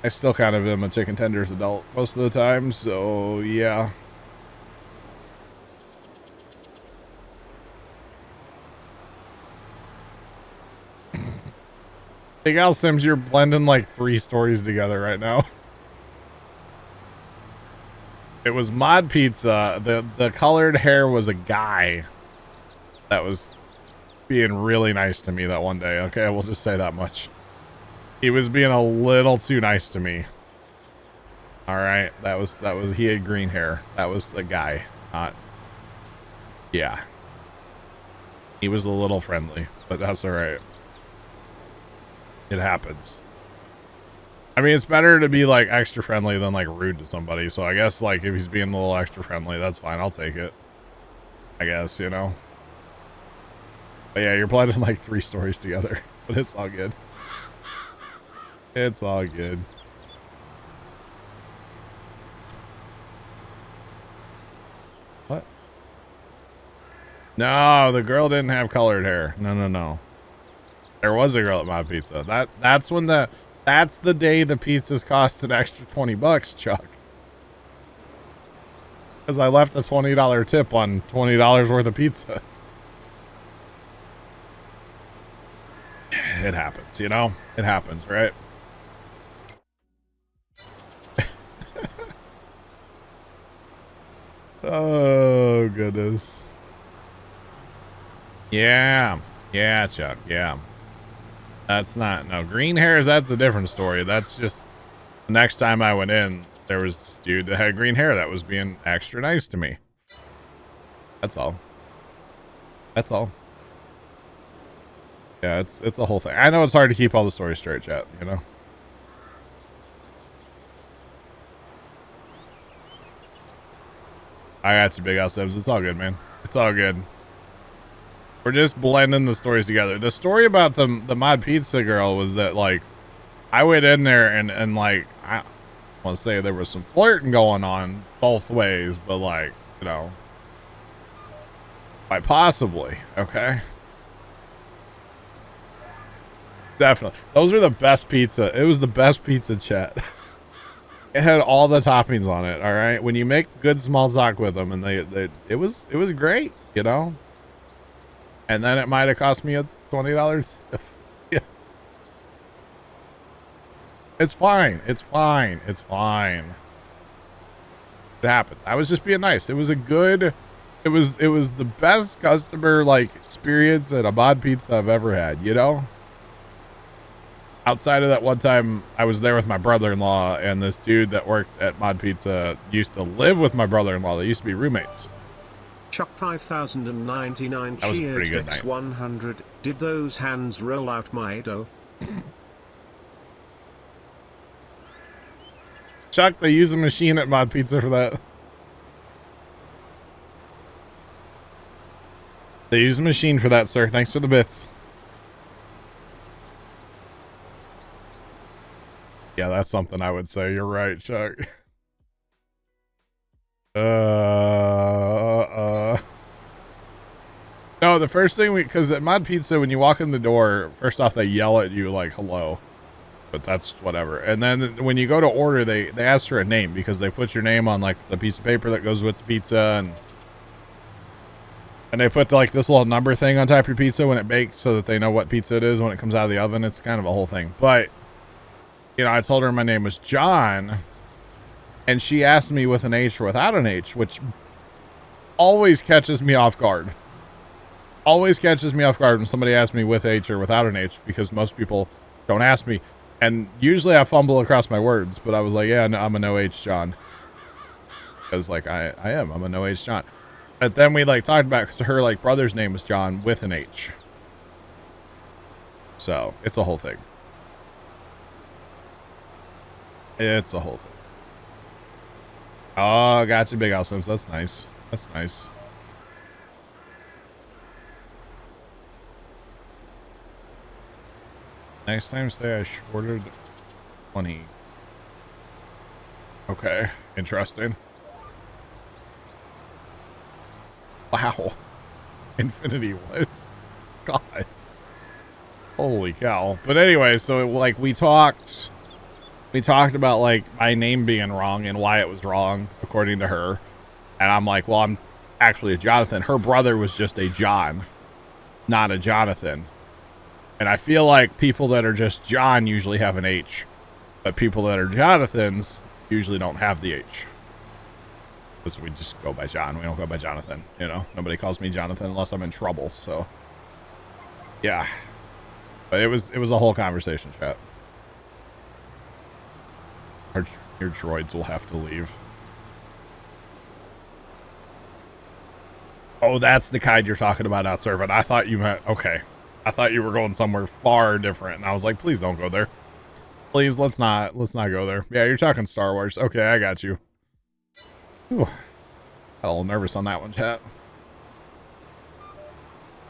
I still kind of am a chicken tenders adult most of the time, so yeah. Hey, Al Sims, you're blending like 3 stories together right now. It was Mod Pizza. The colored hair was a guy that was being really nice to me that one day. Okay, we'll just say that much. He was being a little too nice to me. All right, that was he had green hair. That was a guy. Not. Yeah. He was a little friendly, but that's all right. It happens. I mean, it's better to be like extra friendly than like rude to somebody. So I guess like if he's being a little extra friendly, that's fine. I'll take it. I guess, you know. But yeah, you're blending like 3 stories together, but it's all good. It's all good. What? No, the girl didn't have colored hair. No. There was a girl at my pizza. That's the day the pizzas cost an extra $20, Chuck. Because I left a $20 tip on $20 worth of pizza. It happens, you know? It happens, right? Oh, goodness. Yeah, Chuck, yeah. That's not, no, green hairs, that's a different story. That's just, the next time I went in, there was this dude that had green hair that was being extra nice to me. That's all. That's all. Yeah, it's a whole thing. I know it's hard to keep all the stories straight, chat, you know? I got you, Big House Sims. It's all good, man. It's all good. We're just blending the stories together. The story about the mod pizza girl was that, like, I went in there and like, I want to say there was some flirting going on both ways, but, like, you know, quite possibly, okay? Definitely. Those are the best pizza. It was the best pizza, chat. It had all the toppings on it, all right? When you make good small talk with them, and it was great, you know? And then it might have cost me $20. Yeah. It's fine. It's fine. It's fine. It happens. I was just being nice. It was a good, it was the best customer, like, experience at a mod pizza I've ever had, you know? Outside of that one time I was there with my brother-in-law, and this dude that worked at Mod Pizza used to live with my brother-in-law. They used to be roommates. Chuck 5099 cheered X 100. Did those hands roll out my dough? Chuck, they use a machine at Mod Pizza for that. They use a machine for that, sir. Thanks for the bits. Yeah, that's something I would say. You're right, Chuck. No, the first thing because at Mod Pizza, when you walk in the door, first off, they yell at you like, hello. But that's whatever. And then when you go to order, they ask for a name because they put your name on like the piece of paper that goes with the pizza, and they put like this little number thing on top of your pizza when it bakes so that they know what pizza it is when it comes out of the oven. It's kind of a whole thing. But you know, I told her my name was John, and she asked me with an H or without an H, which always catches me off guard. Always catches me off guard when somebody asks me with H or without an H, because most people don't ask me. And usually I fumble across my words, but I was like, yeah, no, I'm a no H John. Because, like, I'm a no H John. But then we, like, talked about, because her, like, brother's name was John with an H. So, it's a whole thing. It's a whole thing. Oh, gotcha, Big House Sims. That's nice. That's nice. Next time, say I ordered 20. Okay, interesting. Wow. Infinity, what? God. Holy cow. But anyway, so, like, we talked about, like, my name being wrong and why it was wrong, according to her. And I'm like, well, I'm actually a Jonathan. Her brother was just a John, not a Jonathan. And I feel like people that are just John usually have an H. But people that are Jonathans usually don't have the H. Because we just go by John. We don't go by Jonathan. You know, nobody calls me Jonathan unless I'm in trouble. So, yeah. But it was a whole conversation, chat. Your droids will have to leave. Oh, that's the kind you're talking about out serving. I thought you meant, okay. I thought you were going somewhere far different. And I was like, please don't go there. Please, let's not go there. Yeah, you're talking Star Wars. Okay, I got you. Ooh. Got a little nervous on that one, chat.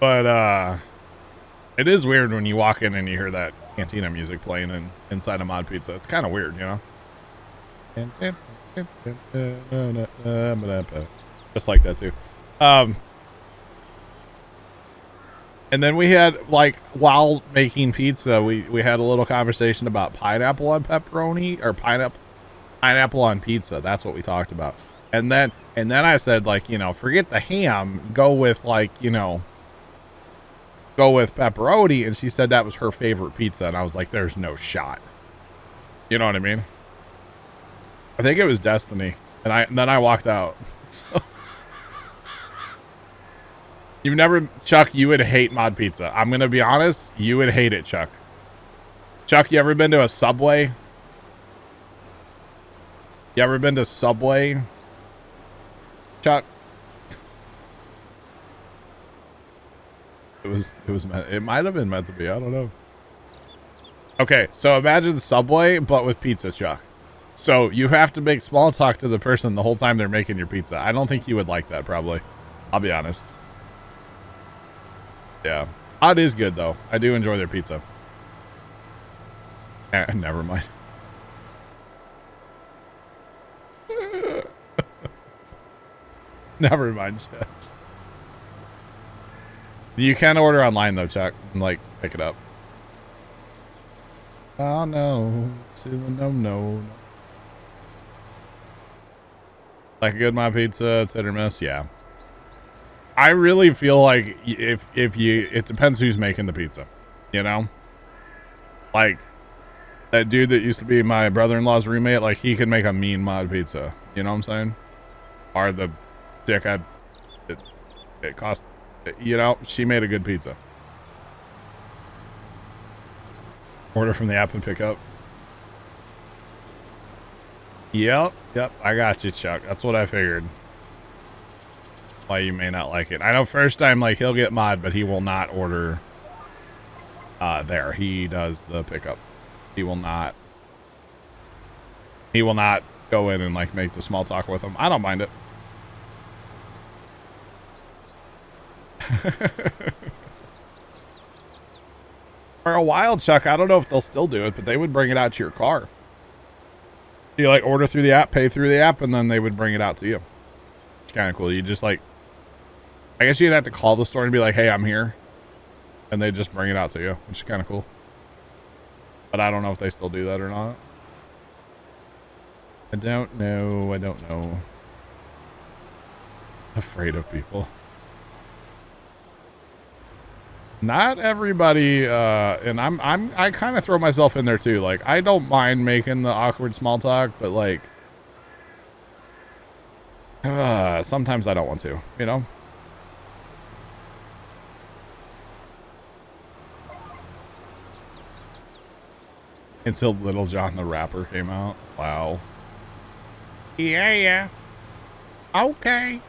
But, it is weird when you walk in and you hear that Cantina music playing inside a Mod Pizza. It's kind of weird, you know? Just like that too. And then we had, like, while making pizza, we had a little conversation about pineapple on pepperoni, or pineapple on pizza. That's what we talked about. And then I said, like, you know, forget the ham, go with, like, you know, go with pepperoni. And she said that was her favorite pizza. And I was like, there's no shot. You know what I mean? I think it was Destiny. And then I walked out. So. You've never, Chuck, you would hate Mod Pizza. I'm going to be honest. You would hate it, Chuck. Chuck, you ever been to a Subway? You ever been to Subway, Chuck? It might have been meant to be. I don't know. Okay, so imagine Subway, but with pizza, Chuck. So you have to make small talk to the person the whole time they're making your pizza. I don't think you would like that, probably. I'll be honest. Yeah. It is good, though. I do enjoy their pizza. Never mind. Never mind, chat. You can order online, though, Chuck, and, like, pick it up. Oh, no. No. Like a good my pizza, it's hit or miss, yeah. I really feel like it depends who's making the pizza, you know? Like, that dude that used to be my brother-in-law's roommate, like, he could make a mean mod pizza, you know what I'm saying? Or the chick it cost, you know, she made a good pizza. Order from the app and pick up. Yep, I got you, Chuck. That's what I figured. Why you may not like it. I know first time, like, he'll get mod, but he will not order there. He does the pickup. He will not go in and, like, make the small talk with him. I don't mind it. For a while, Chuck, I don't know if they'll still do it, but they would bring it out to your car. You, like, order through the app, pay through the app, and then they would bring it out to you. It's kind of cool. You just, like, I guess you'd have to call the store and be like, hey, I'm here. And they just bring it out to you, which is kind of cool. But I don't know if they still do that or not. I don't know. Afraid of people. Not everybody, and I kind of throw myself in there too. Like, I don't mind making the awkward small talk, but like, sometimes I don't want to, you know? Until Little John the Rapper came out. Wow. Yeah. Okay.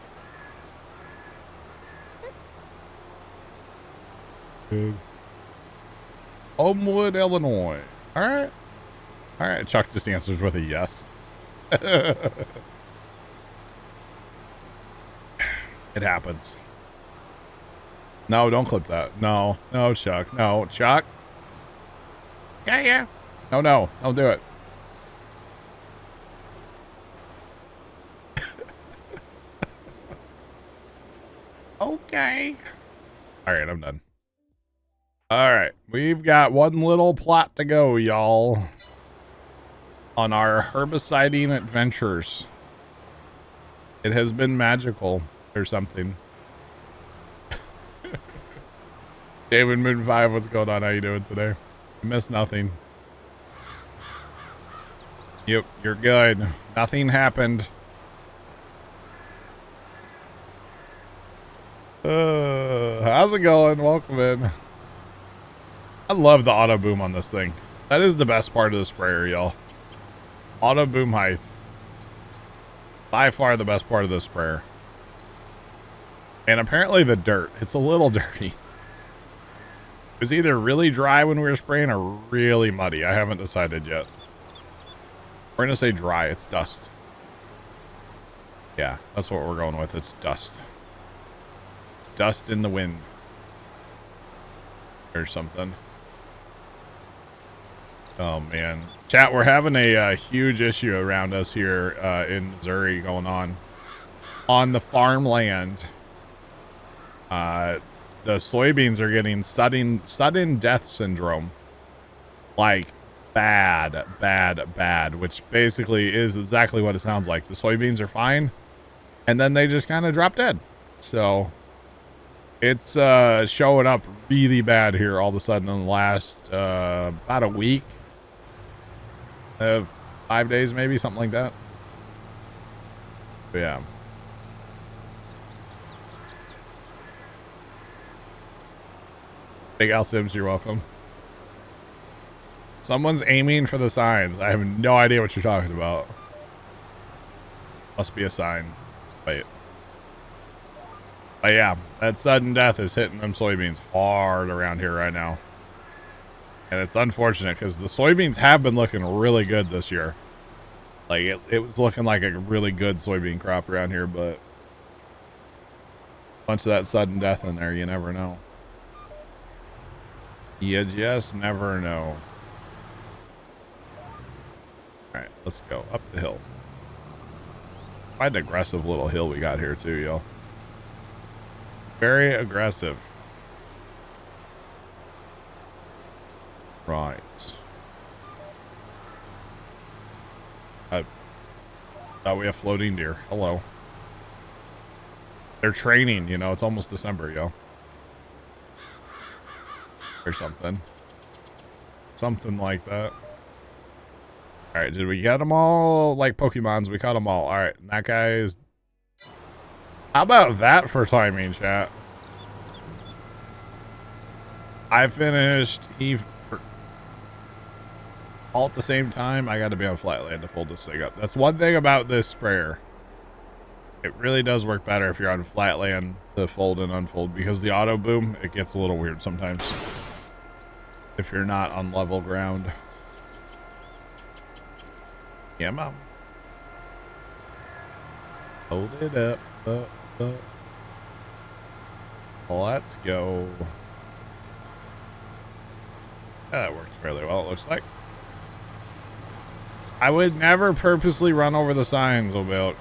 Homewood, Illinois. All right. Chuck just answers with a yes. It happens. No, don't clip that. No, Chuck. No, Chuck. Yeah. No, don't do it. Okay. All right, I'm done. All right, we've got one little plot to go, y'all, on our herbiciding adventures. It has been magical or something. David Moon 5, what's going on? How you doing today? I missed nothing. Yep, you're good. Nothing happened. How's it going? Welcome in. I love the auto boom on this thing. That is the best part of the sprayer, y'all. Auto boom height. By far the best part of the sprayer. And apparently the dirt. It's a little dirty. It was either really dry when we were spraying or really muddy. I haven't decided yet. We're going to say dry. It's dust. Yeah, that's what we're going with. It's dust. It's dust in the wind. Or something. Oh, man. Chat, we're having a huge issue around us here in Missouri going on. On the farmland, the soybeans are getting sudden death syndrome. Like, bad, which basically is exactly what it sounds like. The soybeans are fine, and then they just kind of drop dead. So, it's showing up really bad here all of a sudden in the last about a week. 5 days, maybe, something like that. But yeah. Big Al Sims, you're welcome. Someone's aiming for the signs. I have no idea what you're talking about. Must be a sign. Wait. But yeah, that sudden death is hitting them soybeans hard around here right now. And it's unfortunate because the soybeans have been looking really good this year. Like, it was looking like a really good soybean crop around here, but a bunch of that sudden death in there, you never know. You just never know. Alright, let's go up the hill. Quite an aggressive little hill we got here too, yo. Very aggressive. Right. Oh, we have floating deer. Hello. They're training, you know, it's almost December, yo. Or something. Something like that. Alright, did we get them all? Like Pokemons, we caught them all. Alright, that guy is... How about that for timing, chat? I finished all at the same time. I got to be on flatland to fold this thing up. That's one thing about this sprayer. It really does work better if you're on flatland to fold and unfold, because the auto boom, it gets a little weird sometimes if you're not on level ground. Yeah, mom. Hold it up. Let's go. Yeah, that works fairly well, it looks like. I would never purposely run over the signs about.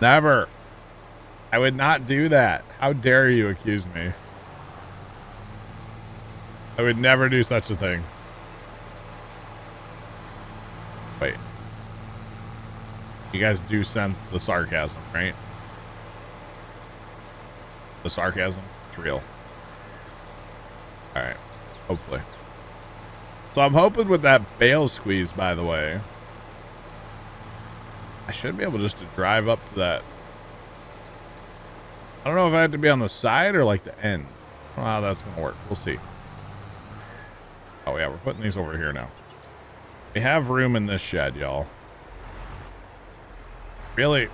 Never. I would not do that. How dare you accuse me? I would never do such a thing. Wait. You guys do sense the sarcasm, right? The sarcasm? It's real. Alright. Hopefully. So I'm hoping with that bale squeeze, by the way, I should be able just to drive up to that. I don't know if I have to be on the side or like the end. I don't know how that's going to work. We'll see. Oh yeah, we're putting these over here now. We have room in this shed, y'all. Really,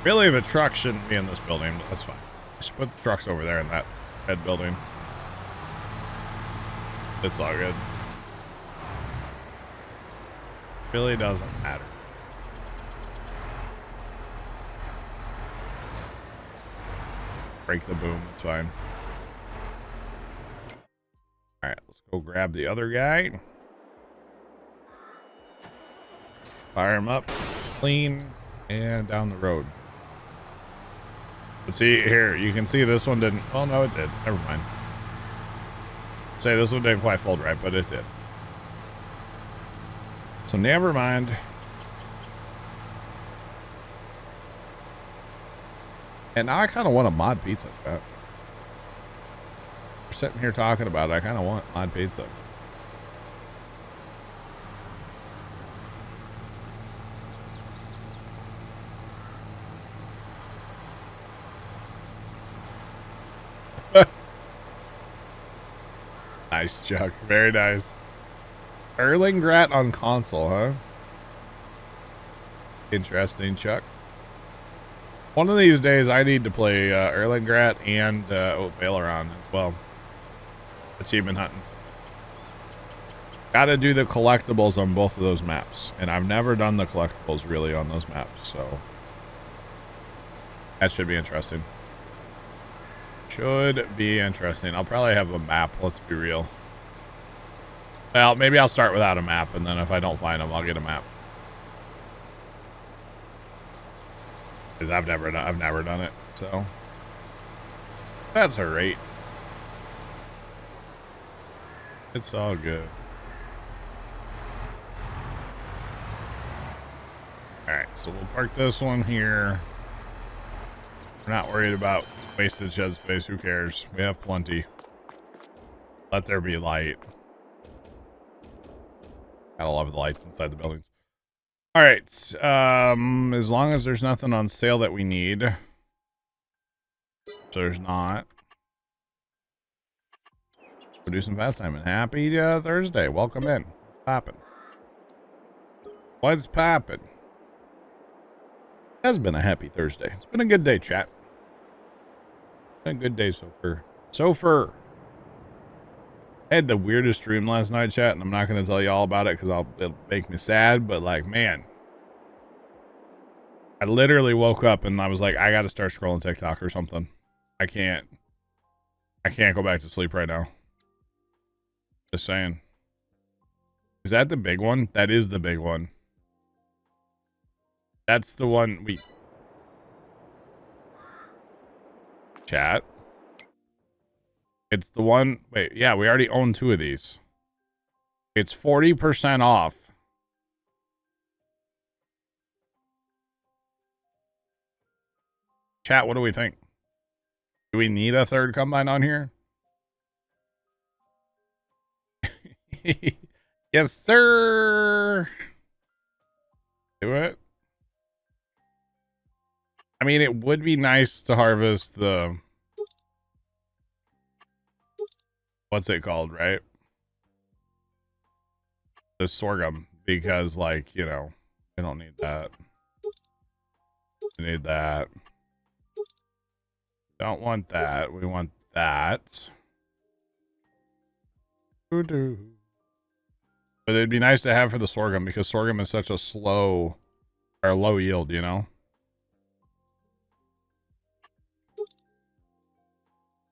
the truck shouldn't be in this building, but that's fine. I should put the trucks over there in that head building. It's all good. Really doesn't matter. Break the boom, it's fine. Alright, let's go grab the other guy. Fire him up, clean, and down the road. But see, here, you can see this one didn't... Well, no, it did. Never mind. Say this one didn't quite fold right, but it did. So never mind. And now I kind of want a mod pizza, chat. We're sitting here talking about it. I kind of want mod pizza. Nice, Chuck. Very nice. Erlingrat on console, huh? Interesting, Chuck. One of these days, I need to play Erlingrat and Baileron as well. Achievement hunting. Gotta do the collectibles on both of those maps. And I've never done the collectibles really on those maps, so that should be interesting. Should be interesting. I'll probably have a map, let's be real. Well, maybe I'll start without a map, and then if I don't find them, I'll get a map. Because I've never done it, so that's alright. It's all good. Alright, so we'll park this one here. We're not worried about wasted shed space. Who cares? We have plenty. Let there be light. Gotta love the lights inside the buildings. All right. As long as there's nothing on sale that we need. So there's not. We'll do some fast time. And happy Thursday. Welcome in. What's happening? What's poppin'? Has been a happy Thursday. It's been a good day, chat. Been a good day so far. So far. I had the weirdest dream last night, chat, and I'm not going to tell you all about it because it'll make me sad, but like, man. I literally woke up and I was like, I got to start scrolling TikTok or something. I can't go back to sleep right now. Just saying. Is that the big one? That is the big one. That's the one we... Chat. It's the one... Wait, yeah, we already own 2 of these. It's 40% off. Chat, what do we think? Do we need a third combine on here? Yes, sir. Do it. I mean, it would be nice to harvest the... What's it called, right? The sorghum. Because, like, you know, we don't need that. We need that. Don't want that. We want that. Doo-doo. But it'd be nice to have for the sorghum because sorghum is such a slow or low yield, you know?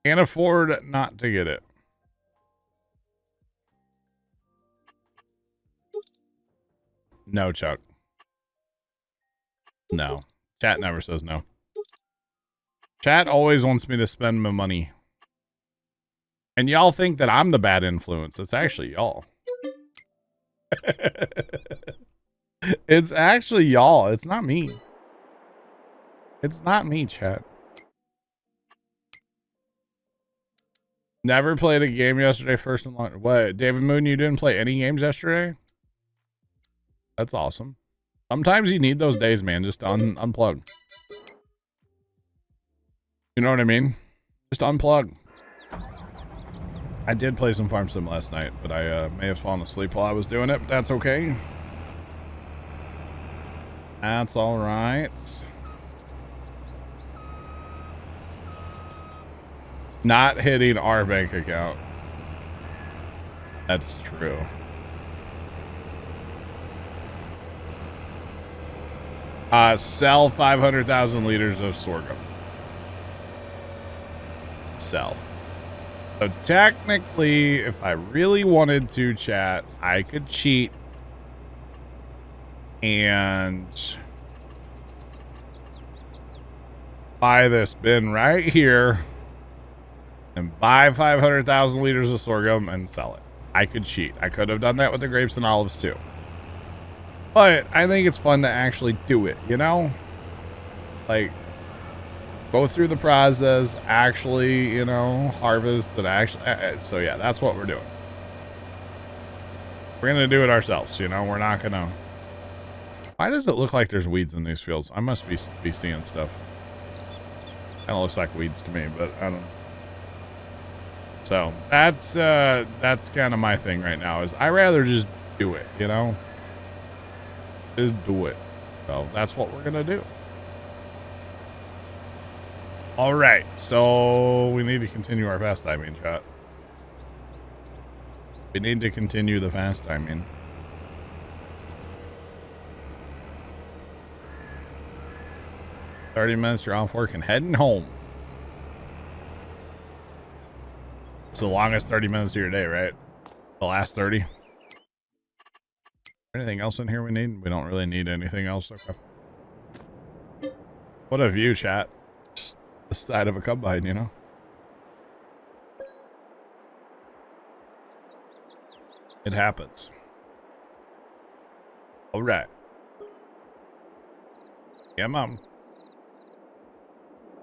Can't afford not to get it. No, Chuck. No. Chat never says no. Chat always wants me to spend my money. And y'all think that I'm the bad influence. It's actually y'all. It's actually y'all. It's not me. It's not me, chat. Never played a game yesterday first and long. What, David Moon, you didn't play any games yesterday? That's awesome. Sometimes you need those days, man. Just unplug. You know what I mean? Just unplug. I did play some Farm Sim last night, but I may have fallen asleep while I was doing it, but that's okay. That's all right. Not hitting our bank account. That's true. Sell 500,000 liters of sorghum. Sell. So technically, if I really wanted to, chat, I could cheat and buy this bin right here and buy 500,000 liters of sorghum and sell it. I could cheat. I could have done that with the grapes and olives too. But I think it's fun to actually do it, you know? Like, go through the process, actually, you know, harvest and actually. So yeah, that's what we're doing. We're going to do it ourselves, you know? We're not going to. Why does it look like there's weeds in these fields? I must be seeing stuff. Kind of looks like weeds to me, but I don't know. So that's kind of my thing right now is I rather just do it, you know? Just do it. So that's what we're going to do. All right. So we need to continue our fast timing, chat. We need to continue the fast timing. $30 you're off work and heading home. It's the longest 30 minutes of your day, right? The last 30. Anything else in here we need? We don't really need anything else. Okay. What a view, chat. Just the side of a combine, you know? It happens. All right. Yeah, Mom.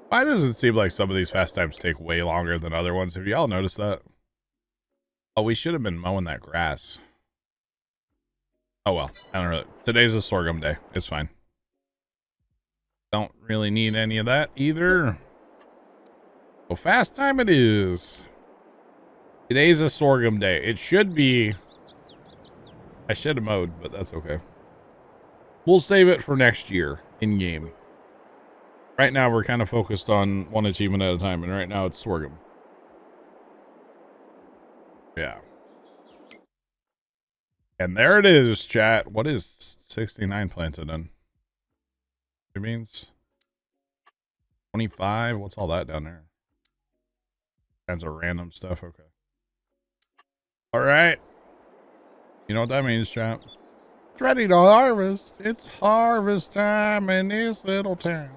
Why does it seem like some of these fast times take way longer than other ones? Have y'all noticed that? Oh, we should have been mowing that grass. Oh, well. I don't know. Today's a sorghum day. It's fine. Don't really need any of that either. So fast time it is. Today's a sorghum day. It should be. I should have mowed, but that's okay. We'll save it for next year in game. Right now, we're kind of focused on one achievement at a time, and right now it's sorghum. Yeah. And there it is, chat. What is 69 planted in? It means 25. What's all that down there? Kinds of random stuff. Okay. All right. You know what that means, chat? It's ready to harvest. It's harvest time in this little town.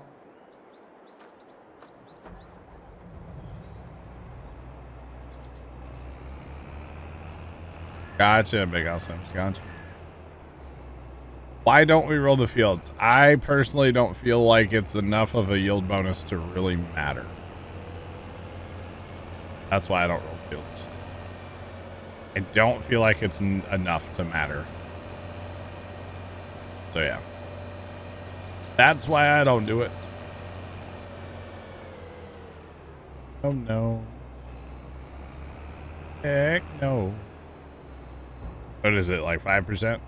Gotcha, Big House. Gotcha. Why don't we roll the fields? I personally don't feel like it's enough of a yield bonus to really matter. That's why I don't roll fields. I don't feel like it's enough to matter. So yeah. That's why I don't do it. Oh no. Heck no. What is it, like 5%?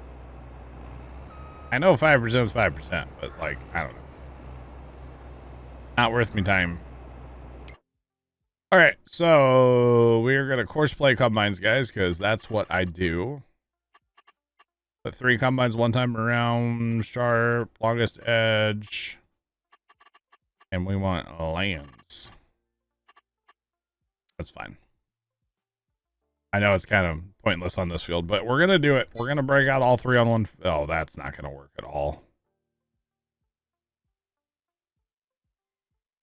I know 5% is 5%, but like, I don't know. Not worth me time. All right, so we're going to course play combines, guys, because that's what I do. Put 3 combines one time around, sharp, longest edge. And we want lands. That's fine. I know it's kind of pointless on this field, but we're going to do it. We're going to break out all 3 on one. Oh, that's not going to work at all.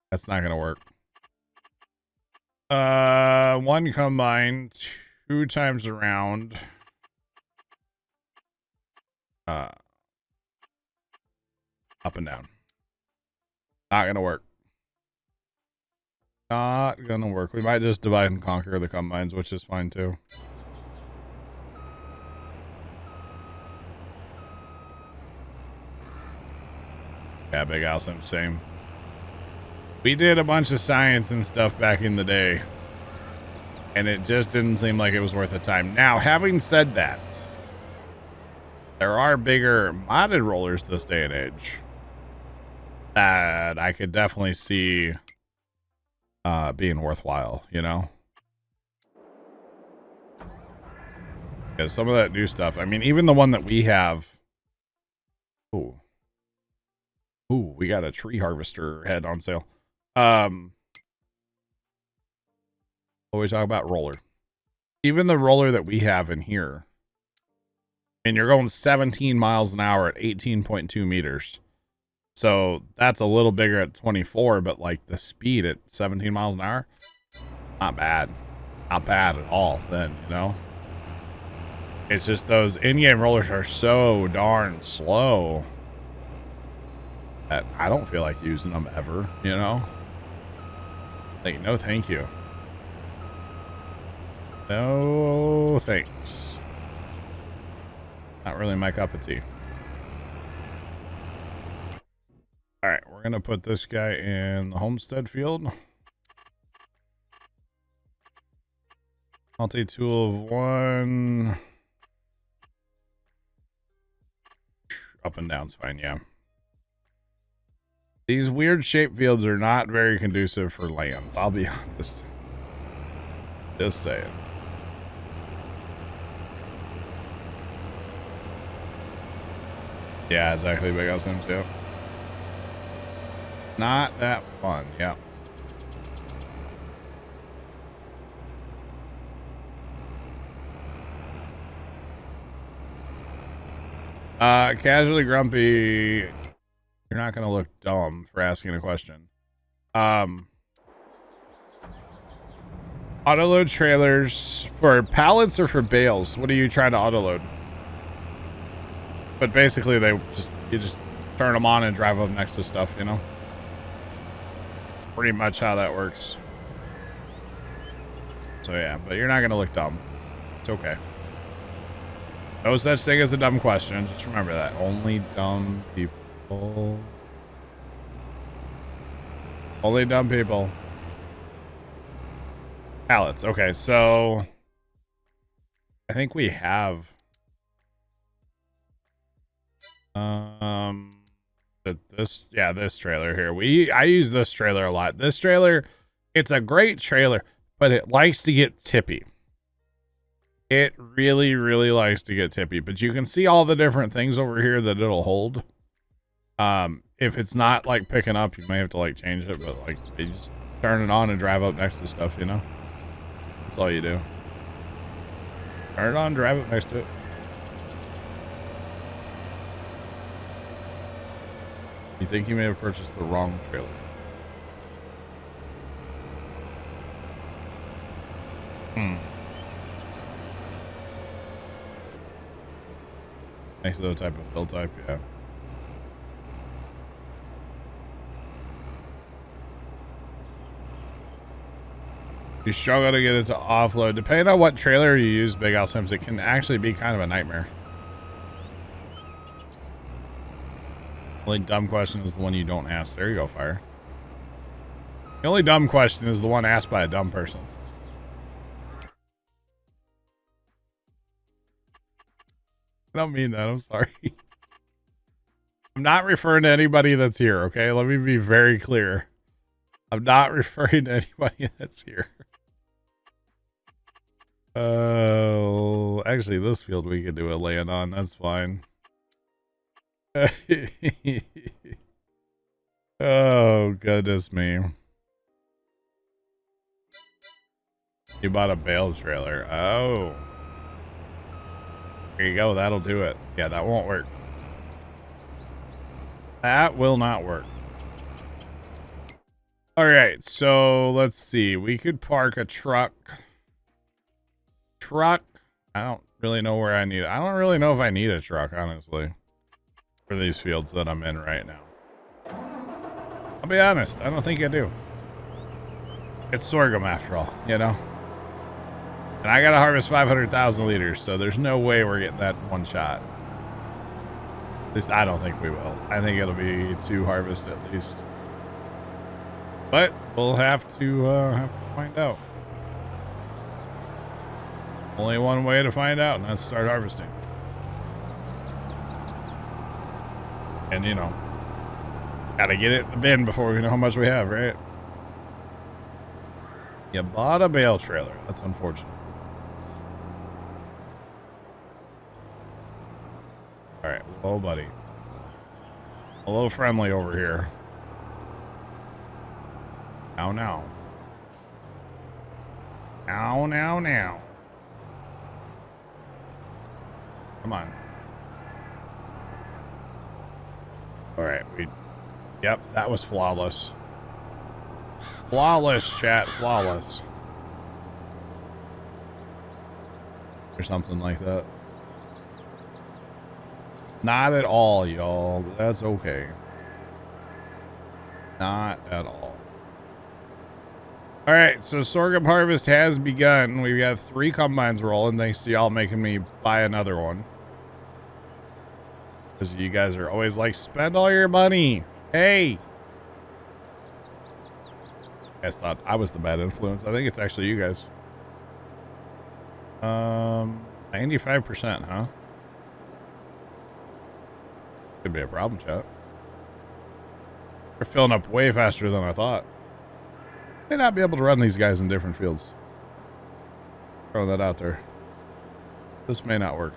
That's not going to work. 1 combine, 2 times around. Up and down. Not going to work. Not gonna work. We might just divide and conquer the combines, which is fine too. Yeah, Big House, I'm same. We did a bunch of science and stuff back in the day, and it just didn't seem like it was worth the time. Now, having said that, there are bigger modded rollers this day and age that I could definitely see being worthwhile, you know? Because some of that new stuff, I mean, even the one that we have. Ooh, we got a tree harvester head on sale. Always talk about roller. Even the roller that we have in here, and you're going 17 miles an hour at 18.2 meters. So that's a little bigger at 24, but like the speed at 17 miles an hour, not bad. Not bad at all then, you know? It's just those in-game rollers are so darn slow that I don't feel like using them ever, you know? Like, no thank you. No thanks. Not really my cup of tea. All right, we're gonna put this guy in the homestead field. Multi-tool of 1. Up and down's fine, yeah. These weird shaped fields are not very conducive for lands, I'll be honest. Just saying. Yeah, exactly. Big house him too. Not that fun, yeah. Casually grumpy. You're not gonna look dumb for asking a question. Autoload trailers for pallets or for bales? What are you trying to autoload? But basically, you just turn them on and drive up next to stuff, you know? Pretty much how that works. So yeah, but you're not gonna look dumb. It's okay. No such thing as a dumb question. Just remember that. Only dumb people. Only dumb people. Pallets. Okay, so I think we have This trailer here. I use this trailer a lot. This trailer, it's a great trailer, but it likes to get tippy. It really, really likes to get tippy, but you can see all the different things over here that it'll hold. If it's not like picking up, you may have to like change it, but like you just turn it on and drive up next to stuff, you know? That's all you do. Turn it on, drive up next to it. You think you may have purchased the wrong trailer. Nice little type of fill type, yeah. You struggle to get it to offload. Depending on what trailer you use, Big Al Sims, it can actually be kind of a nightmare. The only dumb question is the one you don't ask. There you go, Fire. The only dumb question is the one asked by a dumb person. I don't mean that. I'm sorry. I'm not referring to anybody that's here, okay? Let me be very clear. I'm not referring to anybody that's here. Oh, actually, this field we could do a land on. That's fine. Oh, goodness me. You bought a bale trailer. Oh. There you go. That'll do it. Yeah, that won't work. That will not work. All right, so let's see. We could park a truck. I don't really know where I need it. I don't really know if I need a truck, honestly, for these fields that I'm in right now. I'll be honest. I don't think I do. It's sorghum after all, you know? And I gotta harvest 500,000 liters, so there's no way we're getting that one shot. At least I don't think we will. I think it'll be 2 harvests at least. But we'll have to find out. Only one way to find out, and that's start harvesting. And you know, gotta get it in the bin before we know how much we have, right? You bought a bale trailer. That's unfortunate. All right, whoa, buddy. A little friendly over here. Now. Now. Come on. All right, yep, that was flawless. Flawless, chat, flawless. Or something like that. Not at all, y'all, but that's okay. Not at all. All right, so sorghum harvest has begun. We've got 3 combines rolling, thanks to y'all making me buy another one. Because you guys are always like, spend all your money. Hey. You guys thought I was the bad influence. I think it's actually you guys. 95%, huh? Could be a problem, chat. They're filling up way faster than I thought. May not be able to run these guys in different fields. Throw that out there. This may not work.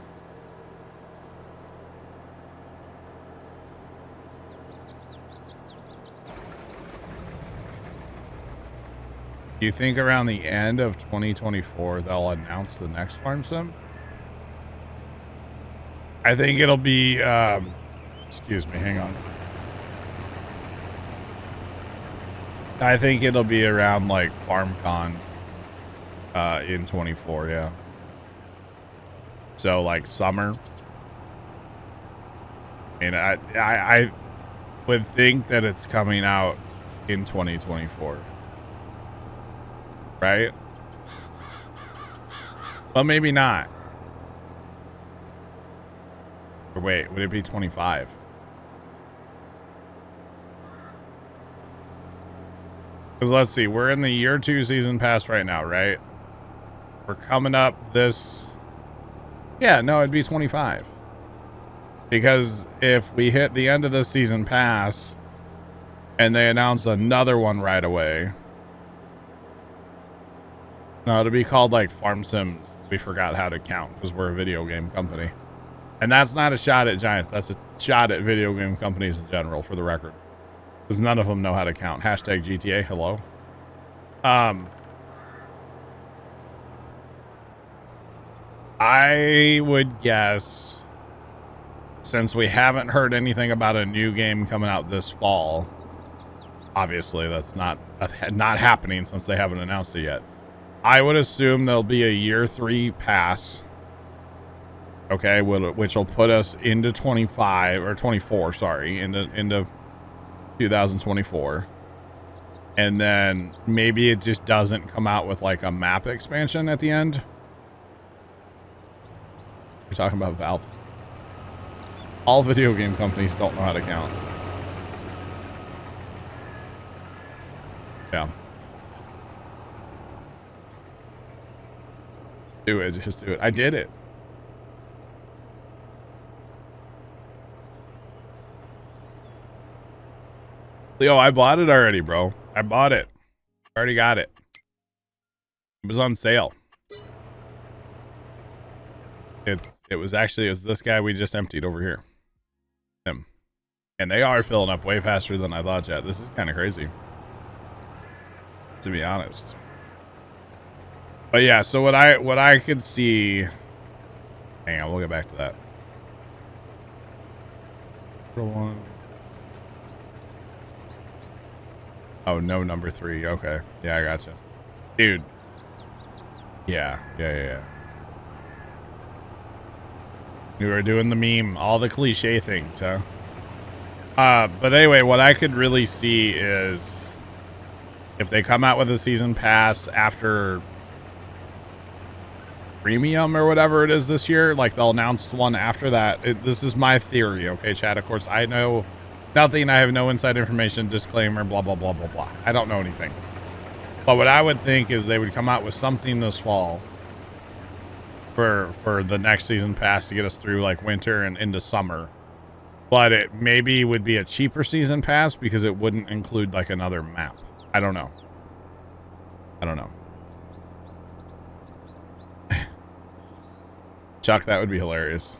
Do you think around the end of 2024 they'll announce the next farm sim? I think it'll be excuse me, hang on. I think it'll be around like FarmCon in 24, yeah. So like summer. And I would think that it's coming out in 2024. Right? But maybe not. Or wait, would it be 25? Because let's see, we're in the year 2 season pass right now, right? We're coming up this... Yeah, no, it'd be 25. Because if we hit the end of the season pass and they announce another one right away, no, it'll be called like Farm Sim. We forgot how to count because we're a video game company. And that's not a shot at Giants. That's a shot at video game companies in general, for the record. Because none of them know how to count. Hashtag GTA, hello. I would guess, since we haven't heard anything about a new game coming out this fall, obviously that's not happening since they haven't announced it yet. I would assume there'll be a year 3 pass, okay, which will put us into 25 or 24, sorry, into 2024. And then maybe it just doesn't come out with like a map expansion at the end. We're talking about Valve. All video game companies don't know how to count. Yeah. Do it. Just do it. I did it. Leo, I bought it already, bro. I bought it. Already got it. It was on sale. It was this guy we just emptied over here. Him. And they are filling up way faster than I thought, chat. This is kind of crazy, to be honest. But yeah, so what I could see, hang on, we'll get back to that. Oh, no, number 3. Okay. Yeah, I gotcha. Dude. Yeah. We were doing the meme, all the cliche things, huh? But anyway, what I could really see is if they come out with a season pass after premium or whatever it is this year, like they'll announce one after that. This is my theory, okay, chat? Of course, I know nothing. I have no inside information, disclaimer, blah, blah, blah, blah, blah. I don't know anything. But what I would think is they would come out with something this fall for the next season pass to get us through like winter and into summer. But it maybe would be a cheaper season pass because it wouldn't include like another map. I don't know. Chuck, that would be hilarious.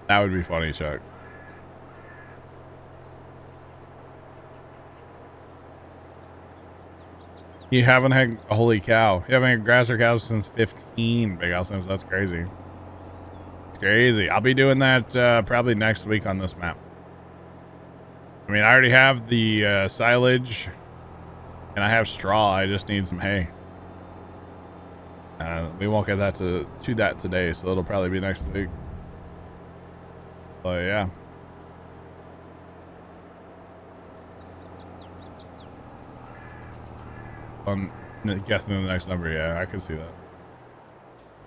That would be funny, Chuck. You haven't had, holy cow. You haven't had grass or cows since 15, Big Al Sims. That's crazy. It's crazy. I'll be doing that probably next week on this map. I mean, I already have the silage and I have straw. I just need some hay. We won't get that to that today, so it'll probably be next week. But yeah. I'm guessing the next number, yeah, I can see that.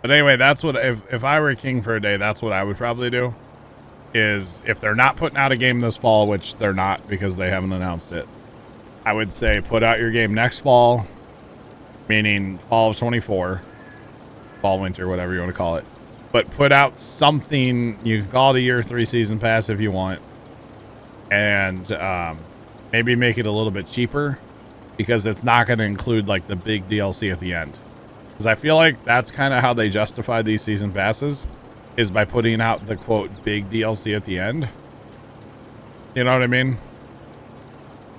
But anyway, that's what, if I were king for a day, that's what I would probably do. Is if they're not putting out a game this fall, which they're not because they haven't announced it, I would say put out your game next fall, meaning fall of 24, fall, winter, whatever you want to call it. But put out something, you can call it a year 3 season pass if you want, and maybe make it a little bit cheaper, because it's not going to include like the big DLC at the end. Because I feel like that's kind of how they justify these season passes, is by putting out the quote big DLC at the end. You know what I mean?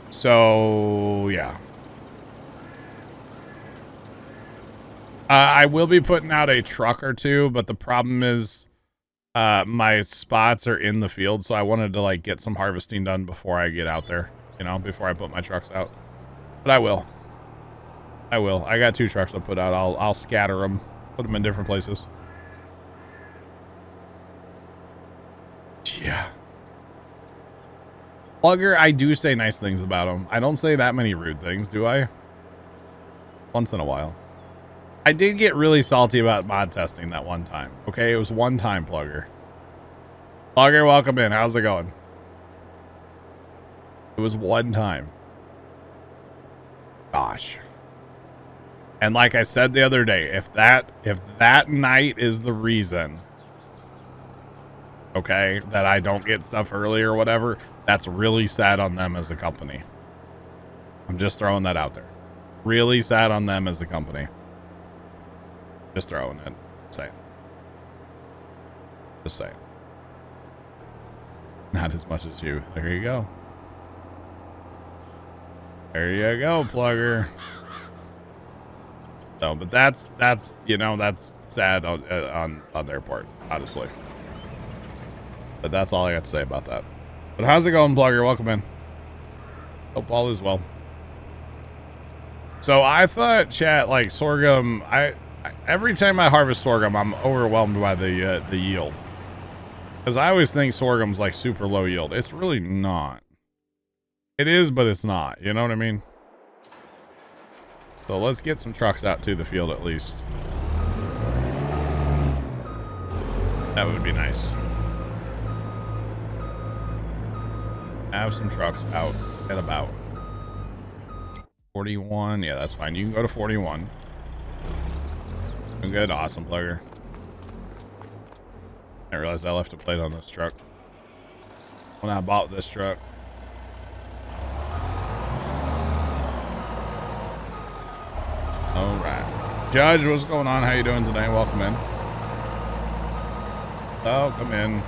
So yeah. I will be putting out a truck or two, but the problem is my spots are in the field, so I wanted to like get some harvesting done before I get out there, you know, before I put my trucks out. But I will. I got 2 trucks I'll put out. I'll scatter them, put them in different places. Yeah. Plugger, I do say nice things about him. I don't say that many rude things, do I? Once in a while. I did get really salty about mod testing that one time. Okay, it was one time, Plugger. Plugger, welcome in. How's it going? It was one time. Gosh. And like I said the other day, if that night is the reason okay, that I don't get stuff early or whatever, that's really sad on them as a company. I'm just throwing that out there. Really sad on them as a company. Just throwing it. Saying. Just saying. Not as much as you. There you go. There you go, plugger. So, but that's you know, that's sad on their part, honestly. But that's all I got to say about that. But how's it going, plugger? Welcome in. Hope all is well. So I thought, chat, like sorghum. I every time I harvest sorghum, I'm overwhelmed by the yield, because I always think sorghum's like super low yield. It's really not. It is, but it's not. You know what I mean? So let's get some trucks out to the field at least. That would be nice. Have some trucks out and about. 41. Yeah, that's fine. You can go to 41. Good. Awesome, plugger. I realized I left a plate on this truck when I bought this truck. All right. Judge, what's going on? How you doing today? Welcome in. Oh, come in.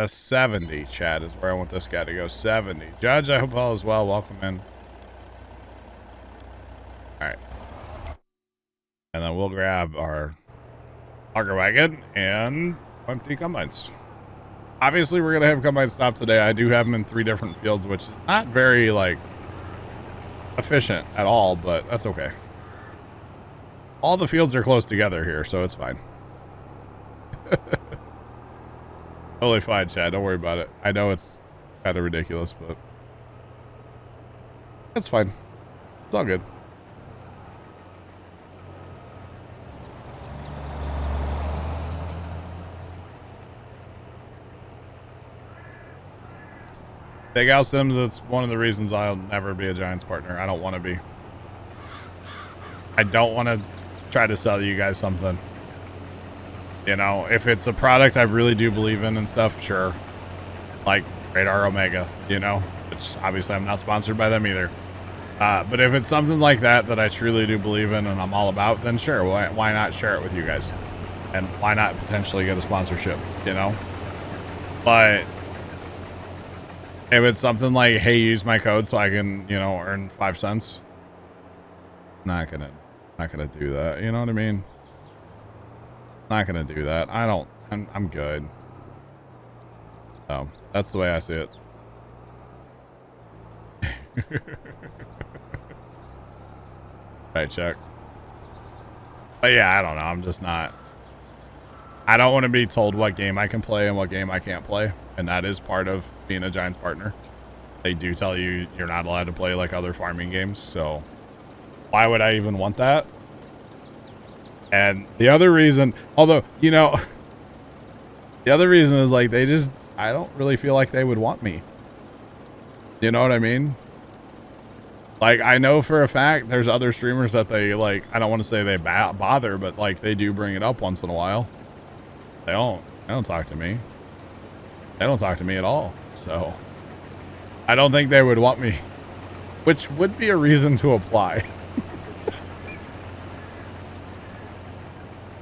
70, Chad, is where I want this guy to go. 70. Judge, I hope all is well. Welcome in. All right. And then we'll grab our auger wagon and empty combines. Obviously, we're going to have combines stop today. I do have them in 3 different fields, which is not very, like, efficient at all, but that's okay. All the fields are close together here, so it's fine. Totally fine, Chad. Don't worry about it. I know it's kind of ridiculous, but it's fine. It's all good. Big Al Sims, that's one of the reasons I'll never be a Giants partner. I don't want to be. I don't want to try to sell you guys something. You know, if it's a product I really do believe in and stuff, sure. Like Radar Omega, you know, which obviously I'm not sponsored by them either. But if it's something like that that I truly do believe in and I'm all about, then sure, why not share it with you guys? And why not potentially get a sponsorship, you know? But if it's something like, hey, use my code so I can, you know, earn 5 cents, not gonna do that. You know what I mean? Not gonna do that. I'm good. So that's the way I see it. Right, check. But yeah, I don't know. I'm just not. I don't want to be told what game I can play and what game I can't play, and that is part of being a Giants partner. They do tell you you're not allowed to play like other farming games, so why would I even want that? And the other reason, although, you know, the other reason is like I don't really feel like they would want me. You know what I mean? Like, I know for a fact there's other streamers that they, like, I don't want to say they bother, but like they do bring it up once in a while. They don't talk to me. They don't talk to me at all. So I don't think they would want me, which would be a reason to apply.